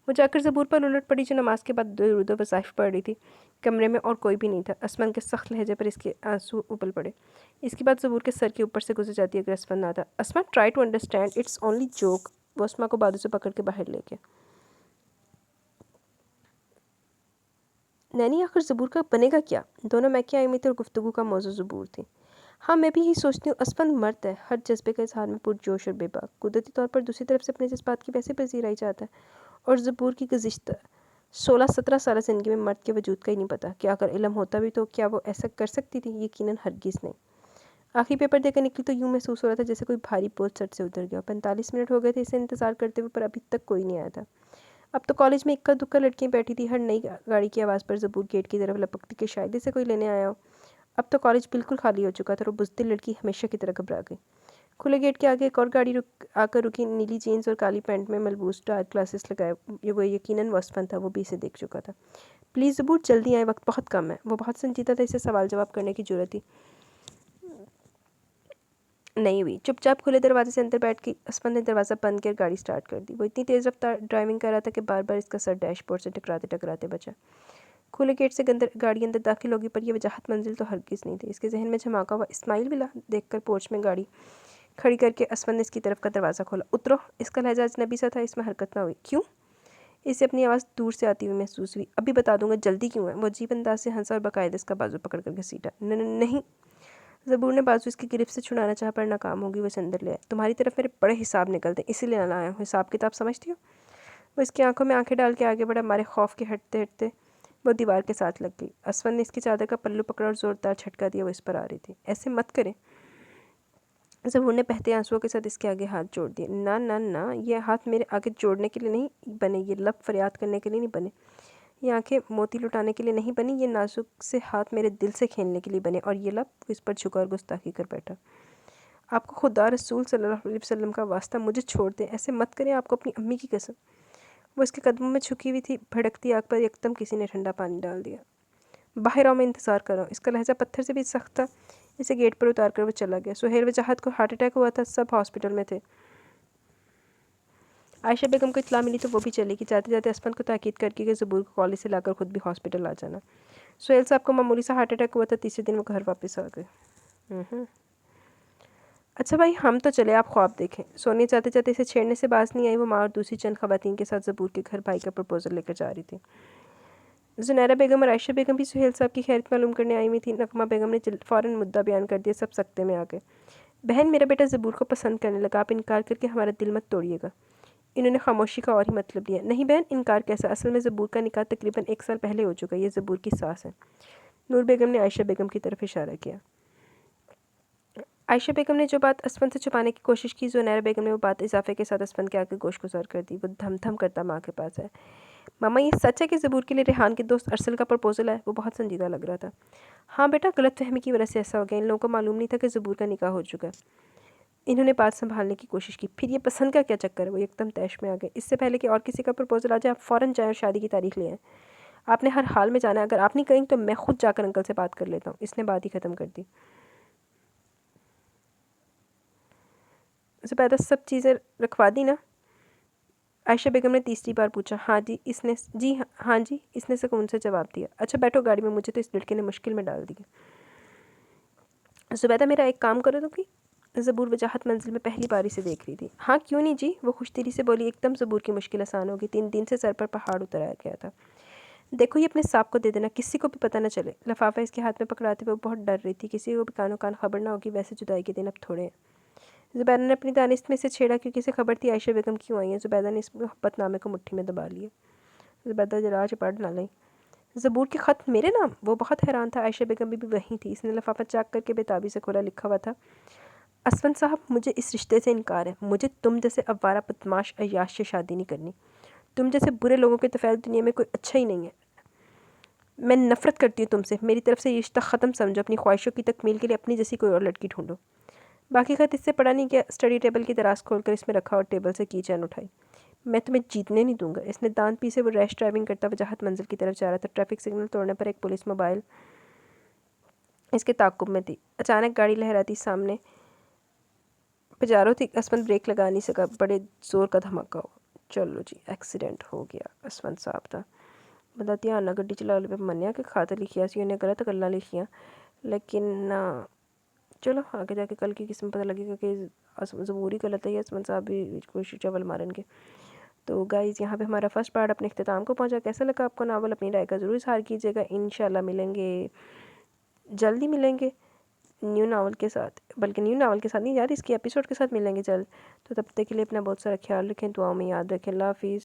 वो जाकर ज़बूर पर उलट पड़ी जो नमाज के बाद दुरूद वज़ाइफ पढ़ रही थी। कमरे में और कोई भी नहीं था। असमान के सख्त लहजे पर इसके आंसू उबल पड़े। इसके बाद ज़बूर के सर के ऊपर से गुजर जाती अगर असमान ना था। असमान, try to understand, it's only joke. वो असमा को बाजू से पकड़ के बाहर ले गया। नैनी, आखिर ज़बूर का बनेगा क्या? दोनों मैके आई हुई थी और गुफ्तगू का मौजू ज़बूर थी। हाँ, मैं भी यही सोचती हूँ। असफंद मर्द है, हर जज्बे का इजहार में पुरजोश और बेबाक। कुदरती तौर पर दूसरी तरफ से अपने जज्बात की वैसे पजीराई चाहता है। और ज़बूर की गुज़िश्ता 16-17 साल ज़िंदगी में मर्द के वजूद का ही नहीं पता। क्या अगर इल्म होता भी तो क्या वो ऐसा कर सकती थी? यकीनन हरगिज़ नहीं। आखिरी पेपर देकर निकली तो यूँ महसूस हो रहा था जैसे कोई भारी बोझ सर से उतर गया। 45 मिनट हो गए थे इसे इंतज़ार करते हुए, पर अभी तक कोई नहीं आया था। अब तो कॉलेज में इक्का दुक्का लड़कियां बैठी थी। हर नई गाड़ी की आवाज़ पर ज़बूर गेट की तरफ लपकती कि शायद इसे कोई लेने आया हो। अब तो कॉलेज बिल्कुल खाली हो चुका था और बुज़दिल लड़की हमेशा की तरह घबरा गई। खुले गेट के आगे एक और गाड़ी आकर रुकी। नीली जीन्स और काली पैंट में मलबूस डार्क ग्लासेस लगाए वो यकीनन वसफन था। वो भी इसे देख चुका था। प्लीज़ ज़बूर जल्दी आए, वक्त बहुत कम है। वो बहुत संजीदा था, इसे सवाल जवाब करने की जरूरत ही नहीं हुई। चुपचाप खुले दरवाजे से अंदर बैठ के असफन ने दरवाज़ा बंद कर गाड़ी स्टार्ट कर दी। वो इतनी तेज़ रफ्तार ड्राइविंग कर रहा था कि बार बार इसका सर डैशबोर्ड से टकराते टकराते बचा। खुले गेट से गाड़ी अंदर दाखिल होगी, पर यह वजाहत मंजिल तो हरगिज़ नहीं थी। इसके जहन में झमाका हुआ इस्माइल विला देखकर पोर्च में गाड़ी खड़ी करके असफन ने इसकी तरफ का दरवाज़ा खोला। उतरो। इसका लहजा अजनबी सा था, इसमें हरकत ना हुई। क्यों? इसे अपनी आवाज़ दूर से आती हुई महसूस हुई। अभी बता दूंगा, जल्दी क्यों है? वो अजीब अंदाज से हंसा और बाकायदा इसका बाजू पकड़ कर घसीटा। नहीं। ज़बूर ने बाजू इसकी गिरफ्त से छुड़ाना चाहा पर नाकाम होगी। वो इसे अंदर ले आया। तुम्हारी तरफ मेरे बड़े हिसाब निकलते, इसीलिए ना आया हूँ। हिसाब किताब समझती हो? वो इसकी आंखों में आंखें डाल के आगे बढ़ा। हमारे खौफ के हटते हटते वो दीवार के साथ लग गई। असफन ने इसकी चादर का पल्लू पकड़ा और ज़ोरदार झटका दिया। वो इस पर आ रही थी। ऐसे मत करें। ज़बूर ने बहते आंसुओं के साथ इसके आगे हाथ जोड़ दिए। ना ना ना, ये हाथ मेरे आगे जोड़ने के लिए नहीं बने, ये लब फरियाद करने के लिए नहीं बने, ये आंखें मोती लुटाने के लिए नहीं बनी, ये नाजुक से हाथ मेरे दिल से खेलने के लिए बने। और ये लब इस पर झुका और गुस्ताखी कर बैठा। आपको खुदा रसूल सल्लल्लाहु अलैहि वसल्लम का वास्ता, मुझे छोड़ दें, ऐसे मत करें, आपको अपनी अम्मी की कसम। वो इसके कदमों में झुकी हुई थी। भड़कती आग पर एकदम किसी ने ठंडा पानी डाल दिया। बाहर आओ, मैं इंतज़ार कर रहा हूँ। इसका लहजा पत्थर से भी सख्त था। इसे गेट पर उतार कर वो चला गया। सुहेल वजाहत को हार्ट अटैक हुआ था, सब हॉस्पिटल में थे। आयशा बेगम को इत्तला मिली तो वो भी चली गई। जाते जाते असफन को ताकीद करके कि ज़बूर को कॉलेज से लाकर खुद भी हॉस्पिटल आ जाना। सुहेल साहब को मामूली सा हार्ट अटैक हुआ था, तीसरे दिन वो घर वापस आ गए। अच्छा भाई, हम तो चले, आप ख्वाब देखें। सोनिया जाते जाते इसे छेड़ने से बाज नहीं आई। वो माँ और दूसरी चंद खवातीन के साथ ज़बूर के घर भाई का प्रपोज़ल लेकर जा रही थी। जुनैरा बेगम और आयशा बेगम भी सुहेल साहब की खैरियत मालूम करने आई हुई थी। नगमा बेगम ने फ़ौरन मुद्दा बयान कर दिया। सब सख्ते में आ गए। बहन, मेरा बेटा ज़बूर को पसंद करने लगा, आप इनकार करके हमारा दिल मत तोड़िएगा। इन्होंने खामोशी का और ही मतलब लिया। नहीं बहन, इनकार कैसा, असल में ज़बूर का निकाह तकरीबन 1 साल पहले हो चुका है। ये ज़बूर की सास है। नूर बेगम ने आयशा बेगम की तरफ इशारा किया। आयशा बेगम ने जो बात असफन से छुपाने की कोशिश की, जुनैरा बेगम ने वो बात इजाफे के साथ असफन के आगे गोशगुजार कर दी। वो धम धम करता माँ के पास है। मामा, ये सच है कि ज़बूर के लिए रेहान के दोस्त अरसल का प्रपोज़ल है? वो बहुत संजीदा लग रहा था। हाँ बेटा, गलतफहमी की वजह से ऐसा हो गया। इन लोगों को मालूम नहीं था कि ज़बूर का निकाह हो चुका है। इन्होंने बात संभालने की कोशिश की। फिर ये पसंद का क्या चक्कर है? वो एकदम तैश में आ गए। इससे पहले कि और किसी का प्रपोज़ल आ जाए, आप फ़ौरन जाएँ और शादी की तारीख ले आएँ। आपने हर हाल में जाना है। अगर आप नहीं कहेंगे तो मैं खुद जाकर अंकल से बात कर लेता हूँ। इसने बात ही ख़त्म कर दी। ज़ुबैदा, सब चीज़ें रखवा दी ना? आयशा बेगम ने तीसरी बार पूछा। हाँ जी, इसने सुकून से जवाब दिया। अच्छा बैठो गाड़ी में, मुझे तो इस लड़के ने मुश्किल में डाल दिया। ज़ुबैदा, मेरा एक काम करो तो कि? ज़बूर वजाहत मंजिल में पहली बारी से देख रही थी। हाँ क्यों नहीं जी, वो खुशदिली से बोली। एकदम ज़बूर की मुश्किल आसान होगी। 3 दिन से सर पर पहाड़ उतराया गया था। देखो, ये अपने साहब को दे देना, किसी को भी पता न चले। लिफाफा इसके हाथ में पकड़ाते हुए वो बहुत डर रही थी, किसी को भी कानो कान खबर ना होगी। वैसे जुदाई के दिन अब थोड़े हैं। ज़ुबैदा ने अपनी दानिश में इसे छेड़ा क्योंकि इसे खबर थी आयशा बेगम क्यों आई है। ज़ुबैदा ने इस मोहब्बतनामे को मुट्ठी में दबा लिया। ज़ुबैदा जरा पढ़ ना लाई। ज़बूर के ख़त मेरे नाम? वो बहुत हैरान था। आयशा बेगम भी वहीं थी। इसने लिफाफा चाक करके बेताबी से खोला। लिखा हुआ था, असफन साहब, मुझे इस रिश्ते से इनकार है। मुझे तुम जैसे अवारा बदमाश अय्याश से शादी नहीं करनी। तुम जैसे बुरे लोगों के तफैल दुनिया में कोई अच्छा ही नहीं है। मैं नफ़रत करती हूँ तुमसे। मेरी तरफ से ये रिश्ता ख़त्म समझो। अपनी ख्वाहिशों की तकमील के लिए अपनी जैसी कोई और लड़की ढूंढो। बाकी खत इससे पढ़ा नहीं गया। स्टडी टेबल की दराज खोलकर इसमें रखा और टेबल से की चैन उठाई। मैं तुम्हें जीतने नहीं दूंगा। इसने दांत पीसे वो रैश ड्राइविंग करता वजाहत मंजिल की तरफ जा रहा था। ट्रैफिक सिग्नल तोड़ने पर एक पुलिस मोबाइल इसके ताक़ुब में थी। अचानक गाड़ी लहराती सामने पजारो थी। असमत ब्रेक लगा नहीं सका। बड़े ज़ोर का धमाका हुआ। चलो जी, एक्सीडेंट हो गया। असमत साहब था बंदा ध्यान ना गड्डी चला ले। मन्निया कि खाते लिखिया सी उन्हें गलत गल्लां लिखियां, लेकिन चलो आगे जाके कल की किस्म पता लगेगा कि ज़बूर ही गलत है या असमत साहब भी कोई चवल मारेंगे। तो गाइज़, यहाँ पे हमारा फर्स्ट पार्ट अपने इख्तिताम को पहुँचा। कैसा लगा आपको नावल? अपनी राय का ज़रूर इज़हार कीजिएगा। इंशाल्लाह मिलेंगे, जल्दी मिलेंगे न्यू नावल के साथ। बल्कि न्यू नावल के साथ नहीं यार, इसके एपिसोड के साथ मिलेंगे जल्द। तो तब तक के लिए अपना बहुत सारा ख्याल रखें, दुआओं में याद रखें। अल्लाह हाफ़िज़।